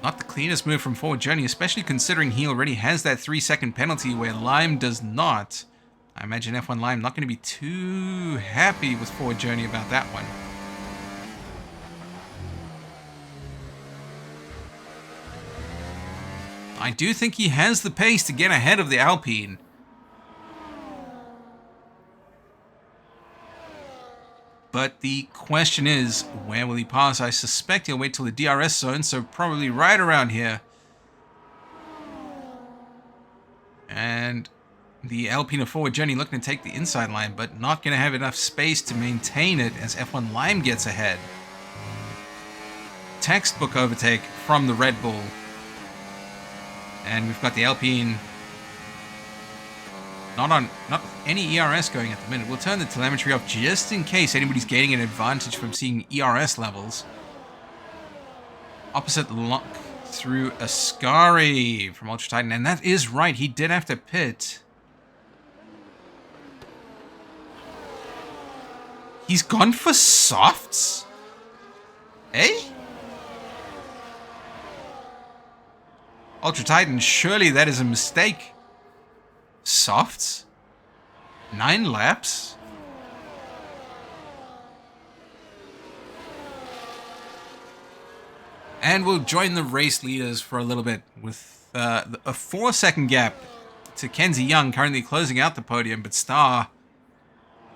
Speaker 1: Not the cleanest move from Forward Journey, especially considering he already has that 3-second penalty where Lime does not. I imagine F1 Lime not going to be too happy with Forward Journey about that one. I do think he has the pace to get ahead of the Alpine. but the question is, where will he pass? I suspect he'll wait till the DRS zone, so probably right around here. And the Alpine forward journey looking to take the inside line, but not going to have enough space to maintain it as F1 Lime gets ahead. Textbook overtake from the Red Bull. And we've got the Alpine not any ERS going at the minute. We'll turn the telemetry off just in case anybody's gaining an advantage from seeing ERS levels. Opposite lock through Ascari from Ultra Titan. And that is right, he did have to pit. He's gone for softs? Eh? Ultra Titan, surely that is a mistake. Softs? 9 laps? And we'll join the race leaders for a little bit with a 4-second gap to Kenzie Young, currently closing out the podium, but Star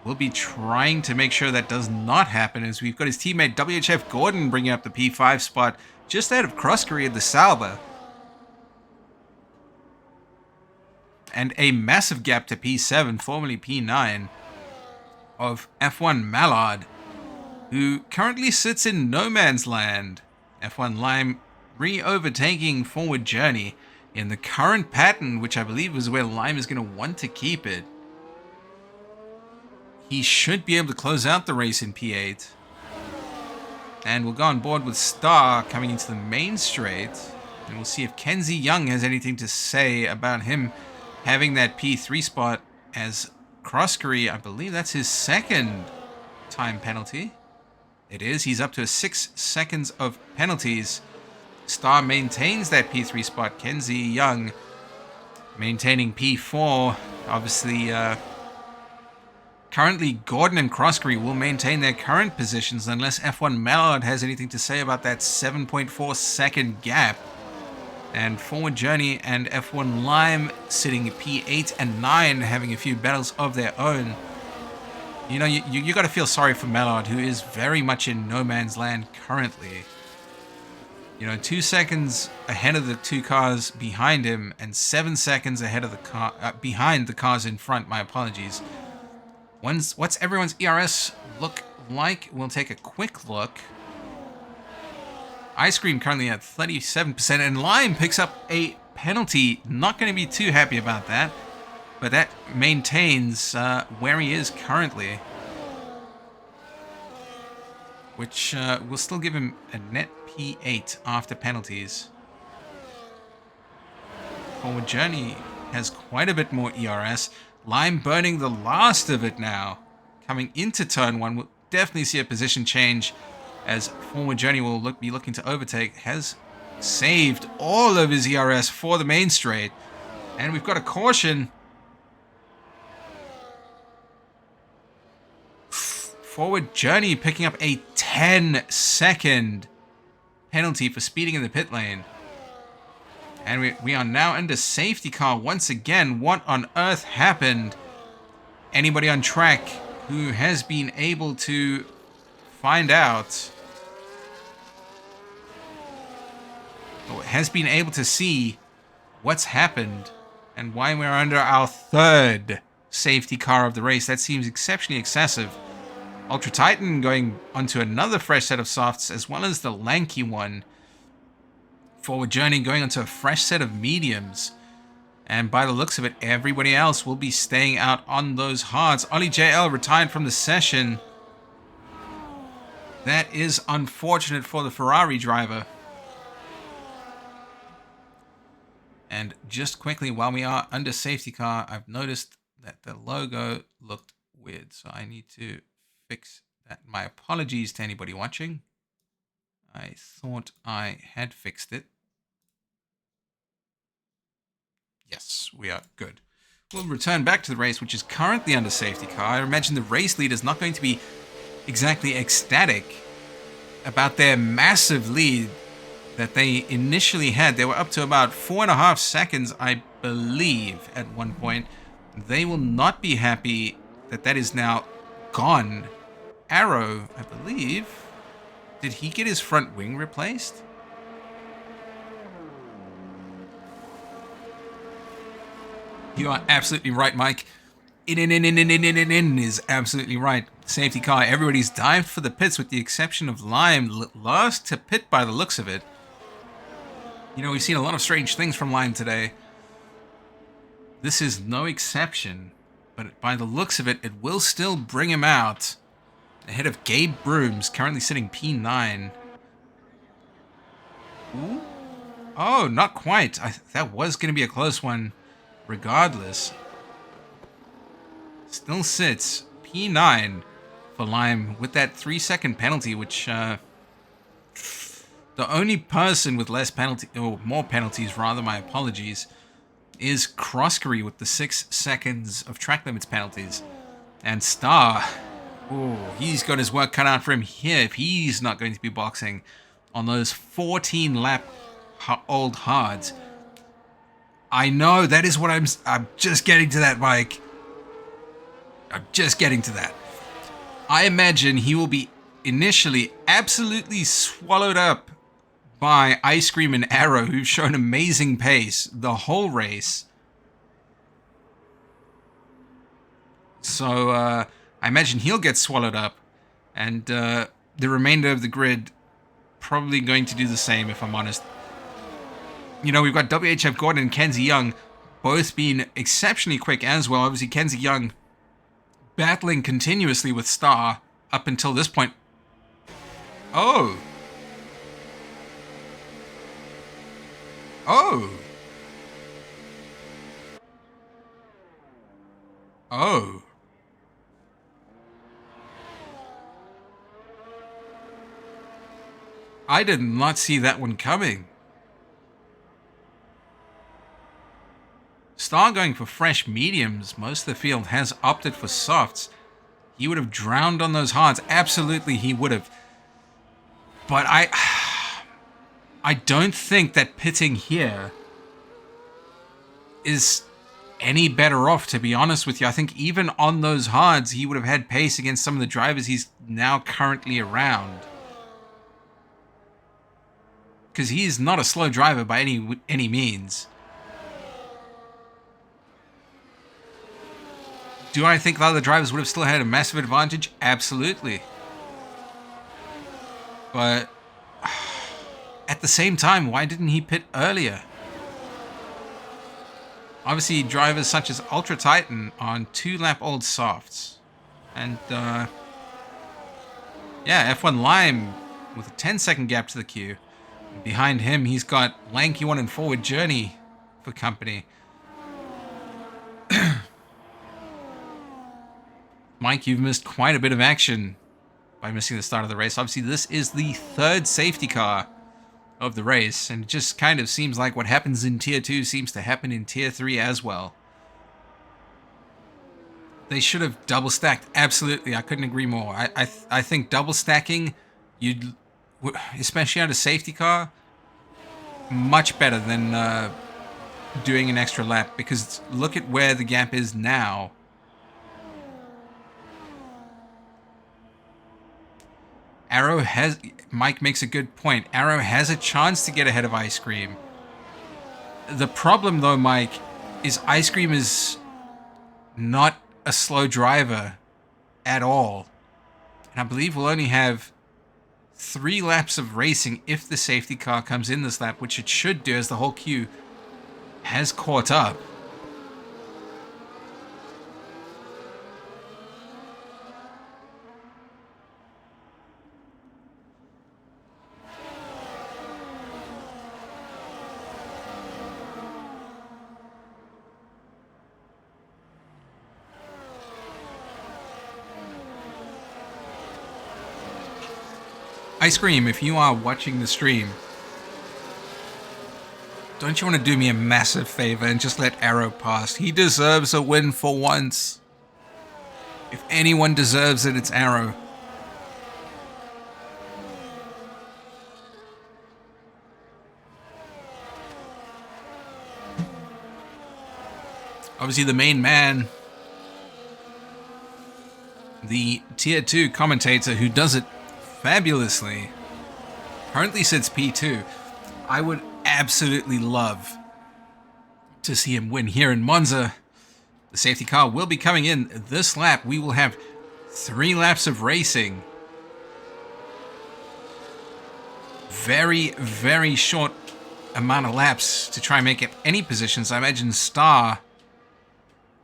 Speaker 1: will be trying to make sure that does not happen, as we've got his teammate WHF Gordon bringing up the P5 spot just out of Croskery of the Sauber. And a massive gap to P7, formerly P9, of F1 Mallard, who currently sits in no man's land. F1 Lime re-overtaking Forward Journey in the current pattern, which I believe is where Lime is going to want to keep it. He should be able to close out the race in P8. And we'll go on board with Star coming into the main straight. And we'll see if Kenzie Young has anything to say about him having that P3 spot, as Croskery, I believe that's his second time penalty. It is. He's up to 6 seconds of penalties. Star maintains that P3 spot. Kenzie Young maintaining P4. Obviously, currently Gordon and Croskery will maintain their current positions unless F1 Mallard has anything to say about that 7.4 second gap. And Forward Journey and F1 Lime sitting at P8 and 9, having a few battles of their own. You know, you got to feel sorry for Mallard, who is very much in no man's land currently. You know, 2 seconds ahead of the 2 cars behind him, and 7 seconds ahead of the car behind the cars in front. My apologies. What's everyone's ERS look like? We'll take a quick look. Ice Cream currently at 37%, and Lime picks up a penalty. Not going to be too happy about that, but that maintains where he is currently, which will still give him a net P8 after penalties. Forward Journey has quite a bit more ERS. Lime burning the last of it now. Coming into turn 1, we'll definitely see a position change, as Forward Journey will be looking to overtake. Has saved all of his ERS for the main straight. And we've got a caution. Forward Journey picking up a 10-second penalty for speeding in the pit lane. And we are now under safety car once again. What on earth happened? Anybody on track who has been able to find out, or has been able to see what's happened and why we're under our 3rd safety car of the race? That seems exceptionally excessive. Ultra Titan going onto another fresh set of softs, as well as the lanky one. Forward Journey going onto a fresh set of mediums. And by the looks of it, everybody else will be staying out on those hards. Ollie JL retired from the session. That is unfortunate for the Ferrari driver. And just quickly, while we are under safety car, I've noticed that the logo looked weird, so I need to fix that. My apologies to anybody watching. I thought I had fixed it. Yes, we are good. We'll return back to the race, which is currently under safety car. I imagine the race leader is not going to be exactly ecstatic about their massive lead that they initially had. They were up to about 4.5 seconds, I believe, at one point. They will not be happy that that is now gone Arrow, I believe, did he get his front wing replaced? You are absolutely right, Mike. In is absolutely right. Safety car. Everybody's dived for the pits with the exception of Lime. Last to pit by the looks of it. You know, we've seen a lot of strange things from Lime today. This is no exception. But by the looks of it, it will still bring him out ahead of Gabe Brooms, currently sitting P9. Ooh. Oh, not quite. That was going to be a close one regardless. Still sits P9 for Lime with that 3-second penalty, which the only person with less penalty, or more penalties rather, my apologies, is Croskery with the 6 seconds of track limits penalties. And Star, oh, he's got his work cut out for him here if he's not going to be boxing on those 14 lap old hards. I know, that is what I'm just getting to that, Mike. I'm just getting to that. I imagine he will be initially absolutely swallowed up by Ice Cream and Arrow, who've shown amazing pace the whole race. So I imagine he'll get swallowed up, and the remainder of the grid probably going to do the same, if I'm honest. You know, we've got WHF Gordon and Kenzie Young both being exceptionally quick as well. Obviously, Kenzie Young battling continuously with Star up until this point. Oh. Oh. Oh. I did not see that one coming. Star going for fresh mediums. Most of the field has opted for softs. He would have drowned on those hards. Absolutely, he would have. But I don't think that pitting here is any better off, to be honest with you. I think even on those hards, he would have had pace against some of the drivers he's now currently around. Because he's not a slow driver by any means. Do I think the other drivers would have still had a massive advantage? Absolutely. But at the same time, why didn't he pit earlier? Obviously, drivers such as Ultra Titan on 2-lap-old softs. And, yeah, F1 Lime with a 10-second gap to the queue. Behind him, he's got Lanky One and Forward Journey for company. Mike, you've missed quite a bit of action by missing the start of the race. Obviously, this is the third safety car of the race, and it just kind of seems like what happens in Tier 2 seems to happen in Tier 3 as well. They should have double stacked. Absolutely, I couldn't agree more. I think double stacking, especially on a safety car, much better than doing an extra lap, because look at where the gap is now. Mike makes a good point. Arrow has a chance to get ahead of Ice Cream. The problem though, Mike, is Ice Cream is not a slow driver at all. And I believe we'll only have 3 laps of racing if the safety car comes in this lap, which it should do as the whole queue has caught up. Ice Cream, if you are watching the stream, don't you want to do me a massive favor and just let Arrow pass? He deserves a win for once. If anyone deserves it, it's Arrow. Obviously, the main man the Tier 2 commentator who does it fabulously, currently sits P2. I would absolutely love to see him win here in Monza. The safety car will be coming in this lap. We will have 3 laps of racing. Very, very short amount of laps to try and make up any positions. I imagine Star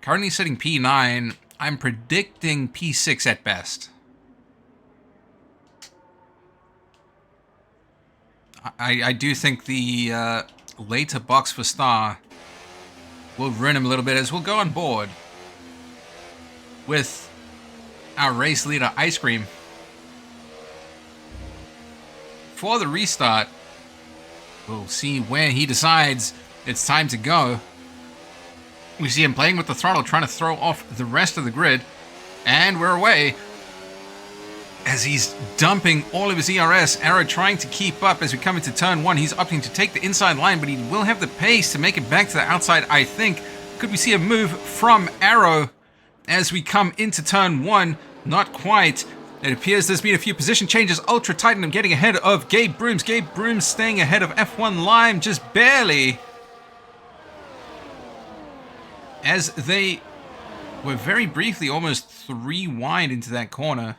Speaker 1: currently sitting P9. I'm predicting P6 at best. I do think the later box for Star will ruin him a little bit, as we'll go on board with our race leader, Ice Cream. For the restart, we'll see where he decides it's time to go. We see him playing with the throttle, trying to throw off the rest of the grid. And we're away. As he's dumping all of his ERS, Arrow trying to keep up as we come into turn 1. He's opting to take the inside line, but he will have the pace to make it back to the outside, I think. Could we see a move from Arrow as we come into turn 1? Not quite. It appears there's been a few position changes. Ultra Titan getting ahead of Gabe Brooms. Gabe Brooms staying ahead of F1 Lime, just barely. As they were very briefly almost 3 wide into that corner.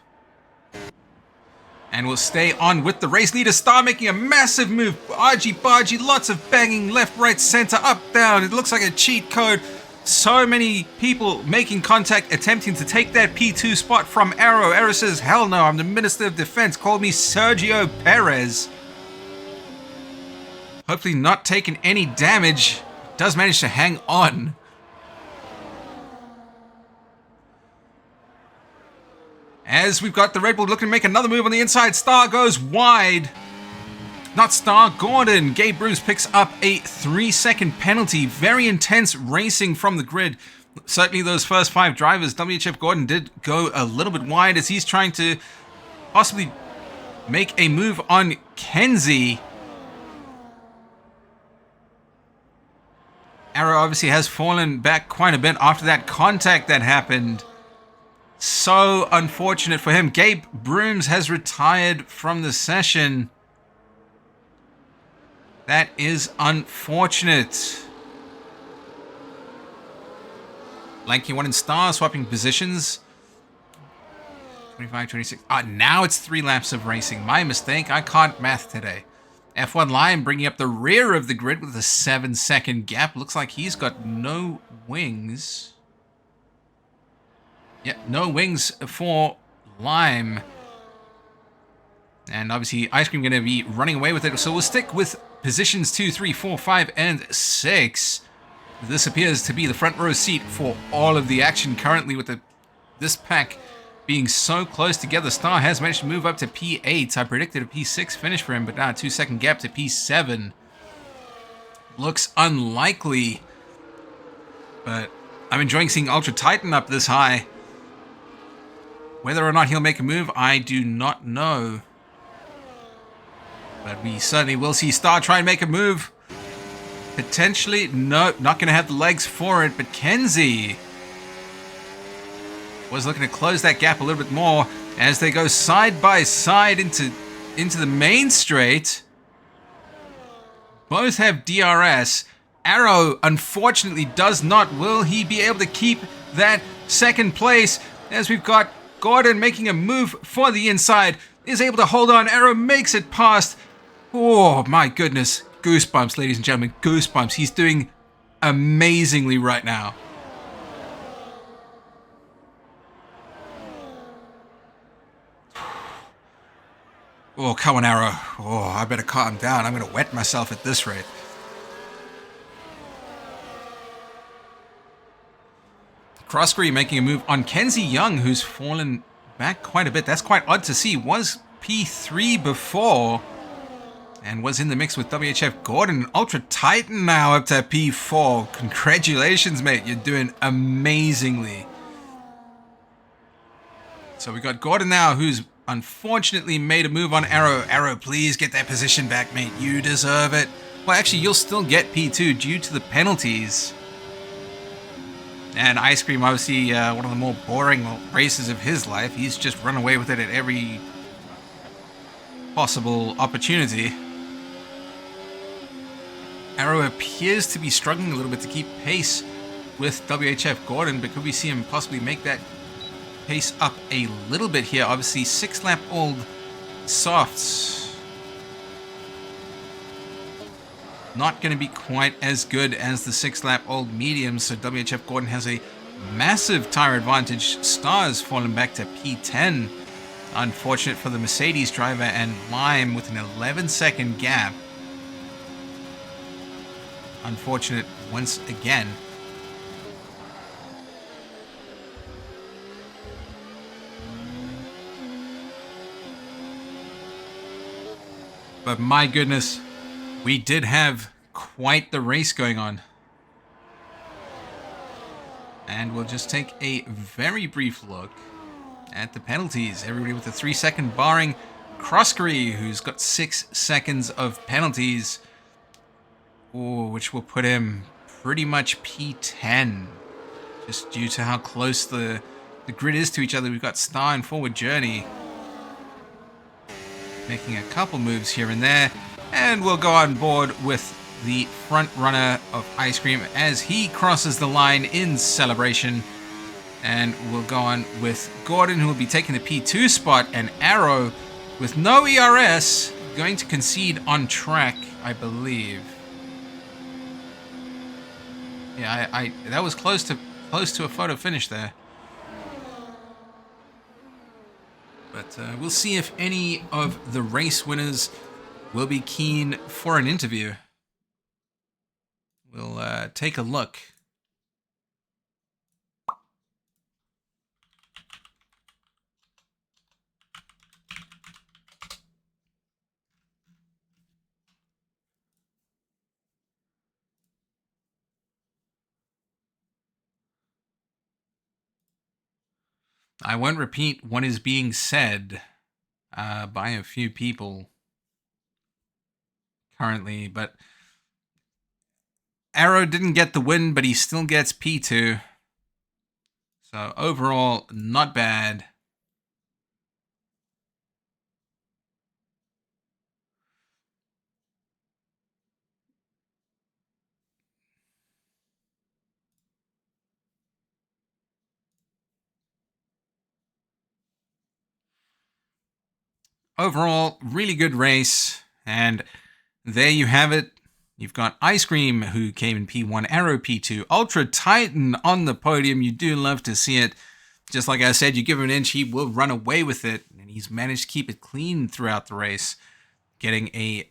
Speaker 1: And will stay on with the race leader. Star making a massive move. Argy-bargy, lots of banging left, right, center, up, down. It looks like a cheat code. So many people making contact, attempting to take that P2 spot from Arrow. Arrow says, hell no, I'm the Minister of Defense. Call me Sergio Perez. Hopefully not taking any damage. Does manage to hang on. As we've got the Red Bull looking to make another move on the inside. Star goes wide. Not Star, Gordon. Gabe Bruce picks up a 3-second penalty. Very intense racing from the grid. Certainly those first 5 drivers. WHF Gordon did go a little bit wide as he's trying to possibly make a move on Kenzie. Arrow obviously has fallen back quite a bit after that contact that happened. So unfortunate for him. Gabe Brooms has retired from the session. That is unfortunate. Lanky 1 and Star swapping positions. 25, 26. Now it's 3 laps of racing. My mistake. I can't math today. F1 Lion bringing up the rear of the grid with a 7-second gap. Looks like he's got no wings. Yeah, no wings for Lime. And obviously, Ice Cream going to be running away with it. So we'll stick with positions 2, 3, 4, 5, and 6. This appears to be the front row seat for all of the action currently, with this pack being so close together. Star has managed to move up to P8. I predicted a P6 finish for him, but now a 2-second gap to P7. Looks unlikely. But I'm enjoying seeing Ultra Titan up this high. Whether or not he'll make a move, I do not know. But we certainly will see Star try and make a move. Potentially, no, not going to have the legs for it. But Kenzie was looking to close that gap a little bit more as they go side by side into the main straight. Both have DRS. Arrow, unfortunately, does not. Will he be able to keep that second place? As we've got Gordon making a move for the inside. Is able to hold on. Arrow makes it past. Oh, my goodness. Goosebumps, ladies and gentlemen. Goosebumps. He's doing amazingly right now. Oh, come on, Arrow. Oh, I better calm down. I'm going to wet myself at this rate. Crossgree making a move on Kenzie Young, who's fallen back quite a bit. That's quite odd to see. Was P3 before and was in the mix with WHF Gordon. Ultra Titan now up to P4. Congratulations, mate. You're doing amazingly. So we got Gordon now, who's unfortunately made a move on Arrow. Arrow, please get that position back, mate. You deserve it. Well, actually, you'll still get P2 due to the penalties. And Ice Cream, obviously one of the more boring races of his life. He's just run away with it at every possible opportunity. Arrow appears to be struggling a little bit to keep pace with WHF Gordon, but could we see him possibly make that pace up a little bit here? Obviously, 6-lap-old softs. Not going to be quite as good as the 6-lap-old mediums, so WHF Gordon has a massive tire advantage. Stars falling back to P10. Unfortunate for the Mercedes driver, and Lime with an 11-second gap. Unfortunate once again. But my goodness, we did have quite the race going on. And we'll just take a very brief look at the penalties. Everybody with a 3-second barring Croskery, who's got 6 seconds of penalties. Which will put him pretty much P10. Just due to how close the grid is to each other. We've got Star and Forward Journey making a couple moves here and there. And we'll go on board with the front runner of Ice Cream as he crosses the line in celebration. And we'll go on with Gordon, who will be taking the P2 spot, and Arrow with no ERS going to concede on track, I believe. Yeah, I that was close to a photo finish there. But we'll see if any of the race winners will be keen for an interview. We'll take a look. I won't repeat what is being said by a few people currently, but Arrow didn't get the win, but he still gets P2. So overall, not bad. Overall, really good race. And there you have it. You've got Ice Cream, who came in P1, Arrow P2, Ultra Titan on the podium. You do love to see it. Just like I said, you give him an inch, he will run away with it. And he's managed to keep it clean throughout the race, getting a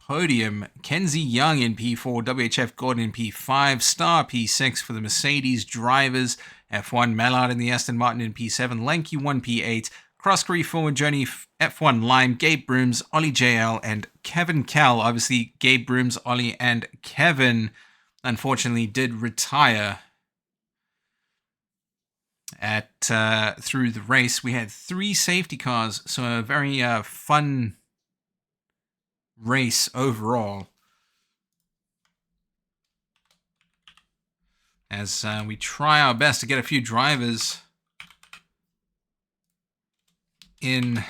Speaker 1: podium. Kenzie Young in P4, WHF Gordon in P5, Star P6 for the Mercedes drivers, F1 Mallard in the Aston Martin in P7, Lanky 1 P8, Croskery Forward Journey F1 Lime, Gabe Brooms, Ollie JL, and Kevin Cal. Obviously, Gabe Brooms, Ollie, and Kevin unfortunately did retire at through the race. We had 3 safety cars, so a very fun race overall. As we try our best to get a few drivers in.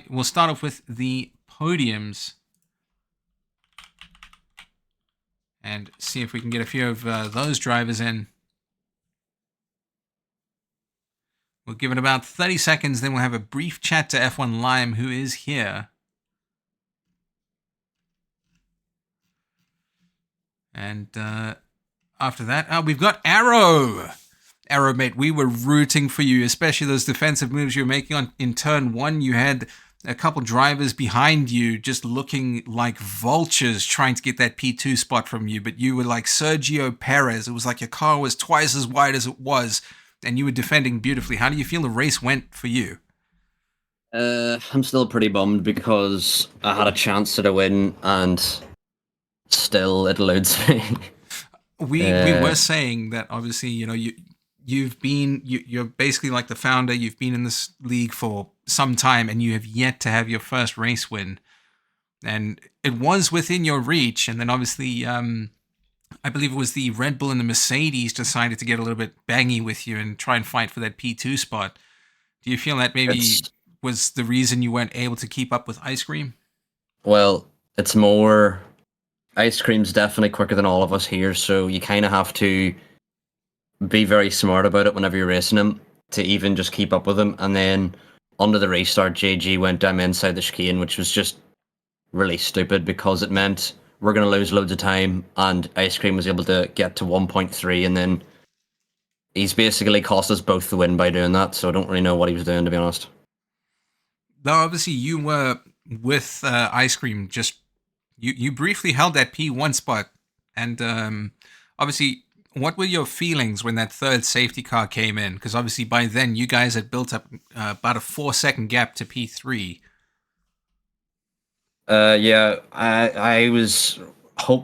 Speaker 1: We'll start off with the podiums and see if we can get a few of those drivers in. We'll give it about 30 seconds, then we'll have a brief chat to F1 Lime, who is here. And after that, we've got Arrow. Arrow, mate, we were rooting for you, especially those defensive moves you were making in turn 1. You had a couple drivers behind you just looking like vultures trying to get that P2 spot from you, but you were like Sergio Perez. It was like your car was twice as wide as it was, and you were defending beautifully. How do you feel the race went for you?
Speaker 2: I'm still pretty bummed because I had a chance at a win and still it eludes me.
Speaker 1: We were saying that obviously, you're basically like the founder. You've been in this league for some time and you have yet to have your first race win. and it was within your reach. And then obviously, I believe it was the Red Bull and the Mercedes decided to get a little bit bangy with you and try and fight for that P2 spot. Do you feel that maybe
Speaker 2: It's
Speaker 1: was the reason you weren't able to keep up with Ice Cream?
Speaker 2: well, it's more ice cream's definitely quicker than all of us here, so you kind of have to be very smart about it whenever you're racing him to even just keep up with him. And then under the restart, JG went down inside the chicane, which was just really stupid because it meant we're going to lose loads of time. And Ice Cream was able to get to 1.3, and then he's basically cost us both the win by doing that. So I don't really know what he was doing, to be honest.
Speaker 1: Now, obviously, you were with Ice Cream. Just you briefly held that P1 spot, and obviously, what were your feelings when that third safety car came in? Because obviously, by then, you guys had built up about a 4 second gap to P3.
Speaker 2: Yeah, I was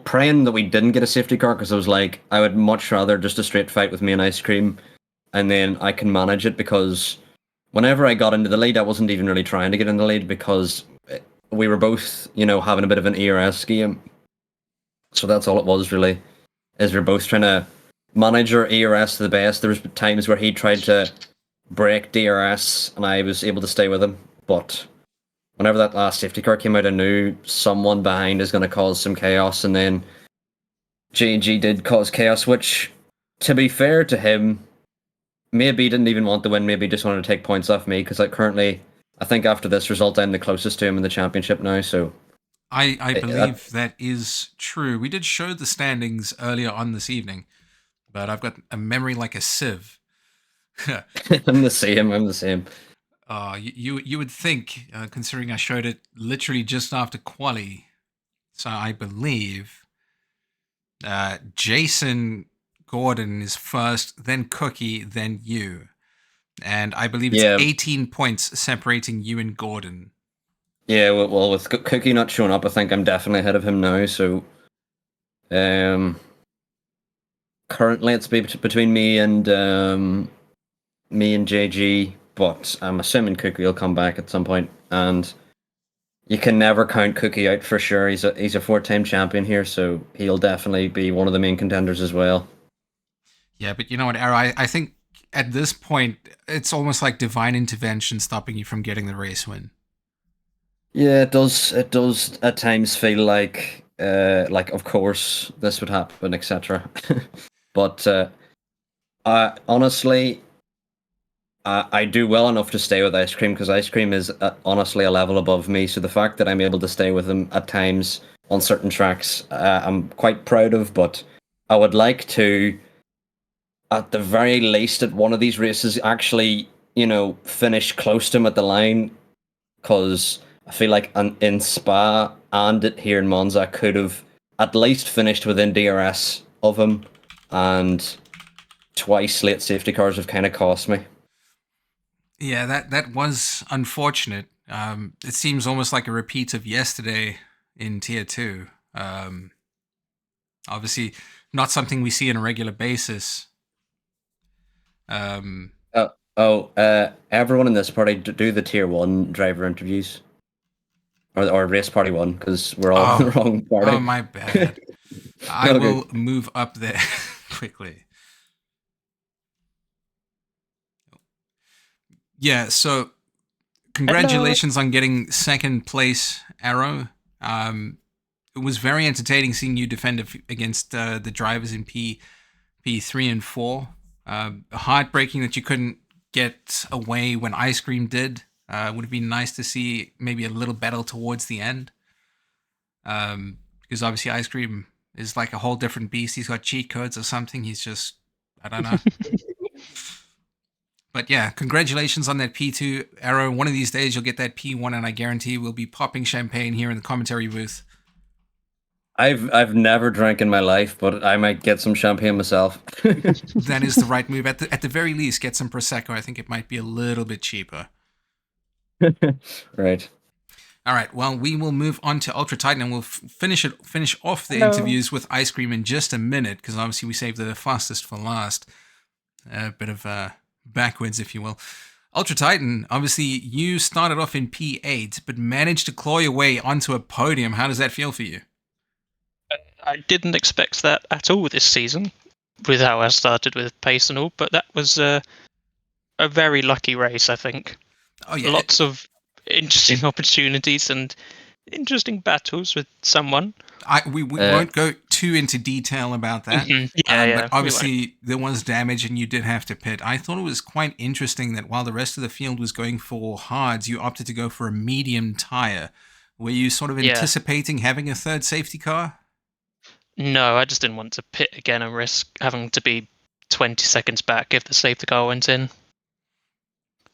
Speaker 2: praying that we didn't get a safety car because I was like, I would much rather just a straight fight with me and Ice Cream, and then I can manage it because whenever I got into the lead, I wasn't even really trying to get in the lead because we were both, having a bit of an ERS game. So that's all it was really, is we are both trying to manage our ERS to the best. There was times where he tried to break DRS and I was able to stay with him, but whenever that last safety car came out, I knew someone behind is going to cause some chaos, and then JG did cause chaos, which, to be fair to him, maybe he didn't even want the win, maybe he just wanted to take points off me, because I think after this result, I'm the closest to him in the championship now, so...
Speaker 1: I believe that is true. We did show the standings earlier on this evening, but I've got a memory like a sieve.
Speaker 2: I'm the same.
Speaker 1: You would think, considering I showed it literally just after quali. So I believe Jason Gordon is first, then Cookie, then you. And I believe it's
Speaker 2: Yeah.
Speaker 1: 18 points separating you and Gordon.
Speaker 2: Yeah, well, with Cookie not showing up, I think I'm definitely ahead of him now, so... Currently it's between me and JG, but I'm assuming Cookie will come back at some point, and you can never count Cookie out for sure. He's a 4-time champion here, so he'll definitely be one of the main contenders as well.
Speaker 1: Yeah, but you know what, Arrow? I think at this point it's almost like divine intervention stopping you from getting the race win.
Speaker 2: Yeah, it does. It does at times feel like of course this would happen, etc. But I honestly, I do well enough to stay with Ice Cream because Ice Cream is honestly a level above me. So the fact that I'm able to stay with him at times on certain tracks, I'm quite proud of. But I would like to, at the very least, at one of these races, actually, finish close to him at the line, because I feel like in Spa and here in Monza, I could have at least finished within DRS of him, and twice late safety cars have kind of cost me.
Speaker 1: Yeah, that was unfortunate. It seems almost like a repeat of yesterday in Tier 2. Obviously, not something we see on a regular basis.
Speaker 2: Everyone in this party do the Tier 1 driver interviews. Or race party 1, because we're all in the wrong party.
Speaker 1: Oh, my bad. I will move up there quickly. Yeah, so congratulations on getting second place, Arrow. It was very entertaining seeing you defend against the drivers in P3 and 4. Heartbreaking that you couldn't get away when Ice Cream did. Would have been nice to see maybe a little battle towards the end. Because obviously Ice Cream is like a whole different beast. He's got cheat codes or something. He's just, I don't know. But yeah, congratulations on that P2, Arrow. One of these days you'll get that P1, and I guarantee we'll be popping champagne here in the commentary booth.
Speaker 2: I've never drank in my life, but I might get some champagne myself.
Speaker 1: That is the right move. At the very least, get some Prosecco. I think it might be a little bit cheaper.
Speaker 2: Right.
Speaker 1: All right. Well, we will move on to Ultra Titan, and we'll finish off the interviews with Ice Cream in just a minute, because obviously we saved the fastest for last. A bit of backwards, if you will. Ultra Titan, obviously you started off in P8, but managed to claw your way onto a podium. How does that feel for you?
Speaker 3: I didn't expect that at all this season, with how I started with pace and all. But that was a very lucky race, I think.
Speaker 1: Oh yeah,
Speaker 3: Lots of interesting opportunities and interesting battles with someone.
Speaker 1: we
Speaker 2: Uh,
Speaker 1: won't go too into detail about that.
Speaker 3: Yeah,
Speaker 1: But
Speaker 3: yeah, we won't.
Speaker 1: obviously there was damage and you did have to pit. I thought it was quite interesting that while the rest of the field was going for hards, you opted to go for a medium tire. Were you sort of
Speaker 3: Yeah.
Speaker 1: anticipating having a third safety car?
Speaker 3: No, I just didn't want to pit again and risk having to be 20 seconds back if the safety car went in.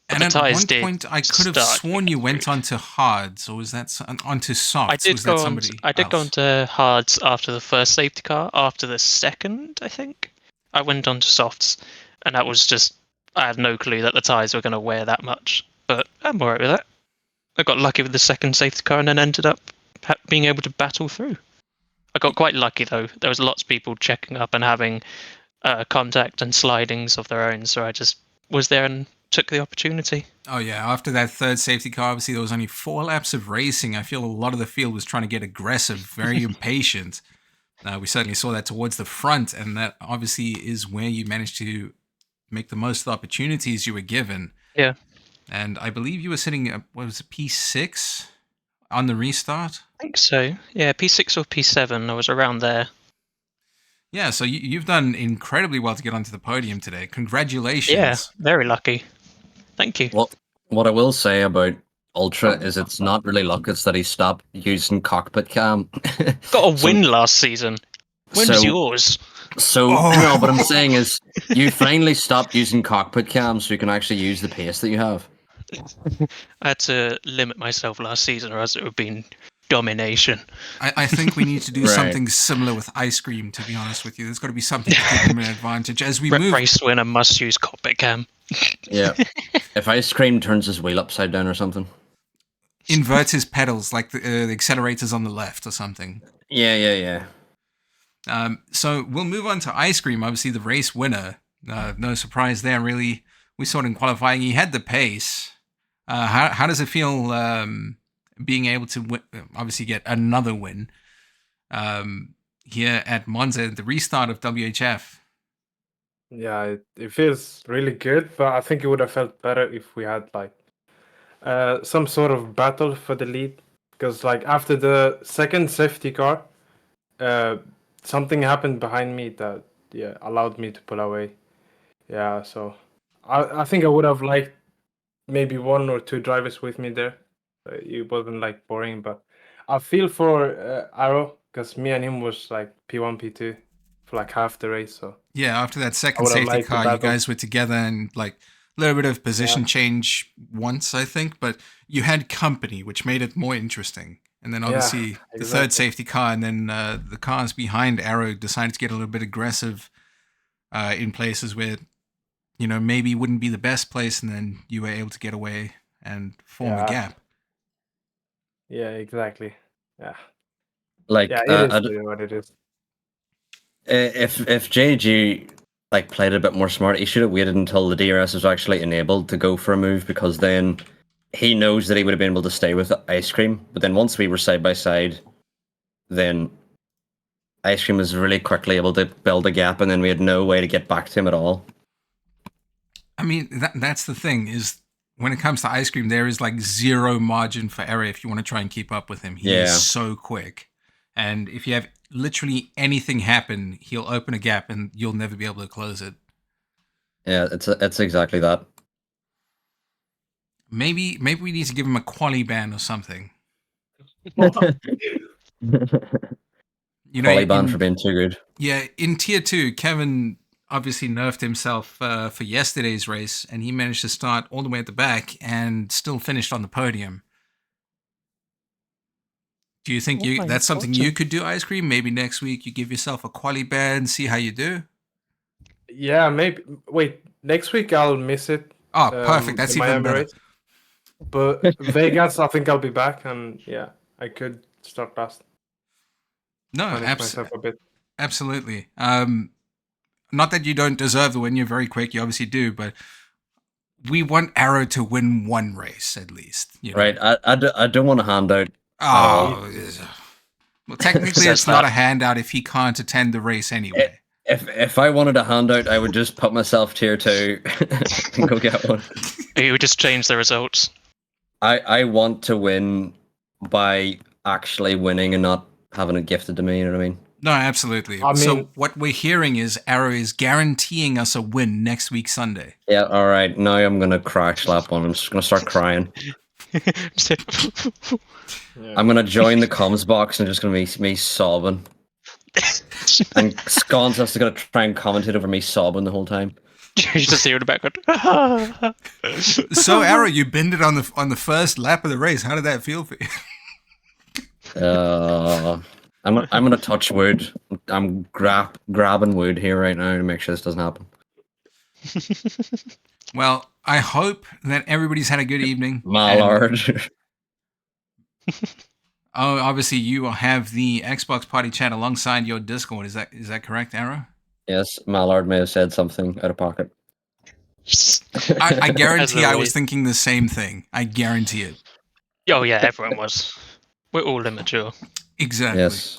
Speaker 3: But
Speaker 1: And
Speaker 3: the
Speaker 1: at
Speaker 3: tyres
Speaker 1: one
Speaker 3: did
Speaker 1: point, I could have
Speaker 3: start
Speaker 1: sworn
Speaker 3: getting
Speaker 1: you went
Speaker 3: screwed.
Speaker 1: onto hards, or was that onto
Speaker 3: I
Speaker 1: softs?
Speaker 3: did
Speaker 1: Was that
Speaker 3: go on.
Speaker 1: somebody
Speaker 3: I did go
Speaker 1: else?
Speaker 3: onto hards after the first safety car. After the second, I think I went onto softs, and that was just I had no clue that the tyres were going to wear that much. But I'm alright with that. I got lucky with the second safety car, and then ended up being able to battle through. I got quite lucky though. There was lots of people checking up and having contact and slidings of their own, so I just was there and took the opportunity.
Speaker 1: Oh yeah, after that third safety car, obviously there was only 4 laps of racing. I feel a lot of the field was trying to get aggressive, very impatient. We certainly saw that towards the front, and that obviously is where you managed to make the most of the opportunities you were given.
Speaker 3: Yeah,
Speaker 1: And I believe you were sitting at, what was it, P6 on the restart?
Speaker 3: I think so. Yeah, P6 or P7, I was around there.
Speaker 1: Yeah, so you've done incredibly well to get onto the podium today.
Speaker 3: Yeah,
Speaker 1: Congratulations.
Speaker 3: very lucky. Thank you.
Speaker 2: what I will say about Ultra is it's not really luck, it's that he stopped using cockpit cam.
Speaker 3: Got a
Speaker 2: so
Speaker 3: win last season. When's
Speaker 2: so
Speaker 3: yours?
Speaker 2: no, what I'm
Speaker 1: Oh,
Speaker 2: saying is you finally stopped using cockpit cam so you can actually use the pace that you have.
Speaker 3: I had to limit myself last season, or else it would have been domination.
Speaker 1: I think we need to do
Speaker 2: Right.
Speaker 1: something similar with ice cream, to be honest with you. There's got to be something to give him an advantage. As we move,
Speaker 3: Race winner must use cockpit cam.
Speaker 2: Yeah. If ice cream turns his wheel upside down or something.
Speaker 1: invert his pedals like the accelerators on the left or something.
Speaker 2: Yeah.
Speaker 1: So we'll move on to ice cream. Obviously, the race winner. No surprise there, really. We saw it in qualifying. He had the pace. How does it feel being able to obviously get another win here at Monza, the restart of WHF?
Speaker 4: Yeah, it feels really good, but I think it would have felt better if we had like some sort of battle for the lead. Because like after the second safety car, uh, something happened behind me that allowed me to pull away. Yeah, so I think I would have liked maybe one or two drivers with me there. It wasn't like boring, but I feel for Arrow because me and him was like P1, P2 for like half the race. So
Speaker 1: Yeah, after that
Speaker 4: I
Speaker 1: second
Speaker 4: would have
Speaker 1: safety
Speaker 4: liked the
Speaker 1: car, you
Speaker 4: battle.
Speaker 1: guys were together and like a little bit of position
Speaker 4: Yeah,
Speaker 1: change once, I think, but you had company, which made it more interesting. And then
Speaker 4: yeah,
Speaker 1: obviously the third
Speaker 4: exactly.
Speaker 1: safety car, and then the cars behind Arrow decided to get a little bit aggressive in places where maybe wouldn't be the best place, and then you were able to get away and form a
Speaker 4: Yeah,
Speaker 1: gap.
Speaker 4: yeah, exactly. Yeah,
Speaker 2: Like
Speaker 4: yeah, it is really what it is.
Speaker 2: if JG like played a bit more smart, he should have waited until the DRS was actually enabled to go for a move, because then he knows that he would have been able to stay with ice cream. But then once we were side by side, then ice cream was really quickly able to build a gap, and then we had no way to get back to him at all.
Speaker 1: I mean, that's the thing is when it comes to ice cream, there is like zero margin for error if you want to try and keep up with him. He is
Speaker 2: Yeah,
Speaker 1: so quick. And if you have literally anything happen, he'll open a gap and you'll never be able to close it.
Speaker 2: yeah, it's exactly that.
Speaker 1: Maybe we need to give him a quali ban or something.
Speaker 2: Quali ban for
Speaker 1: In
Speaker 2: being too good.
Speaker 1: yeah, in tier 2, Kevin obviously nerfed himself for yesterday's race, and he managed to start all the way at the back and still finished on the podium. Do you think
Speaker 3: Oh my
Speaker 1: that's something
Speaker 3: God.
Speaker 1: you could do, Ice Cream? Maybe next week you give yourself a quali ban, see how you do.
Speaker 4: Yeah, maybe. Wait, next week I'll miss it.
Speaker 1: Oh, perfect. That's
Speaker 4: The
Speaker 1: even
Speaker 4: Miami
Speaker 1: better.
Speaker 4: race, but Vegas, I think I'll be back, and yeah, I could start last,
Speaker 1: No,
Speaker 4: punish myself a bit.
Speaker 1: absolutely. Not that you don't deserve the win. You're very quick. You obviously do. But we want Arrow to win one race at least. You know?
Speaker 2: Right. I don't want to hand out.
Speaker 1: Oh, well, technically,
Speaker 3: Says
Speaker 1: it's not
Speaker 3: that.
Speaker 1: a handout if he can't attend the race anyway.
Speaker 2: If I wanted a handout, I would just put myself tier 2 and go get one.
Speaker 3: You would just change the results.
Speaker 2: I want to win by actually winning and not having it gifted to me. You know what I mean?
Speaker 1: No, absolutely.
Speaker 4: I
Speaker 1: So
Speaker 4: mean-
Speaker 1: what we're hearing is Arrow is guaranteeing us a win next week Sunday.
Speaker 2: Yeah. All right. Now I'm gonna crash slap one. I'm just gonna start crying.
Speaker 4: Yeah.
Speaker 2: I'm gonna join the comms box and just gonna be me sobbing. And Scones has to gonna try and commentate over me sobbing the whole time.
Speaker 3: You just hear in the background.
Speaker 1: So Arrow, you binned it on the first lap of the race. How did that feel for you?
Speaker 2: I'm gonna touch wood. I'm grabbing wood here right now to make sure this doesn't happen.
Speaker 1: Well, I hope that everybody's had a good evening.
Speaker 2: My
Speaker 1: And-
Speaker 2: lord.
Speaker 1: Oh, obviously you have the Xbox Party chat alongside your Discord. Is that correct, Arrow?
Speaker 2: Yes, Mallard may have said something out of pocket.
Speaker 1: I guarantee I was
Speaker 3: always.
Speaker 1: thinking the same thing. I guarantee it.
Speaker 3: Oh yeah, everyone was. We're all immature.
Speaker 1: Exactly.
Speaker 2: Yes.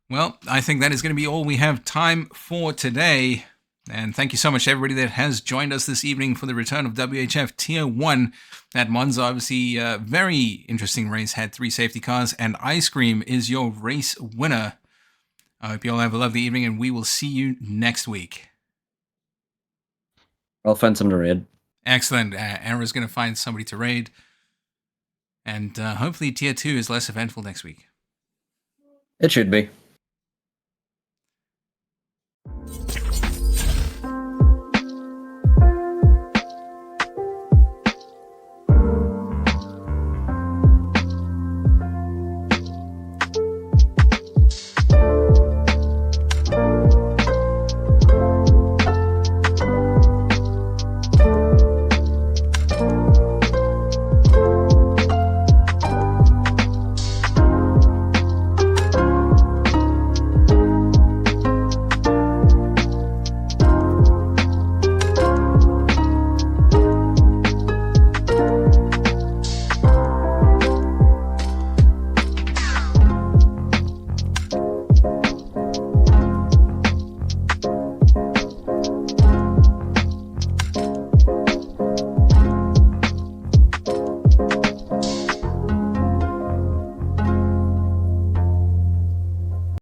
Speaker 1: Well, I think that is going to be all we have time for today. And thank you so much, everybody that has joined us this evening for the return of WHF Tier 1 at Monza. Obviously, very interesting race, had 3 safety cars, and Ice Cream is your race winner. I hope you all have a lovely evening, and we will see you next week.
Speaker 2: I'll find some to raid.
Speaker 1: Excellent. Arrow's going to find somebody to raid. And hopefully Tier 2 is less eventful next week.
Speaker 2: It should be.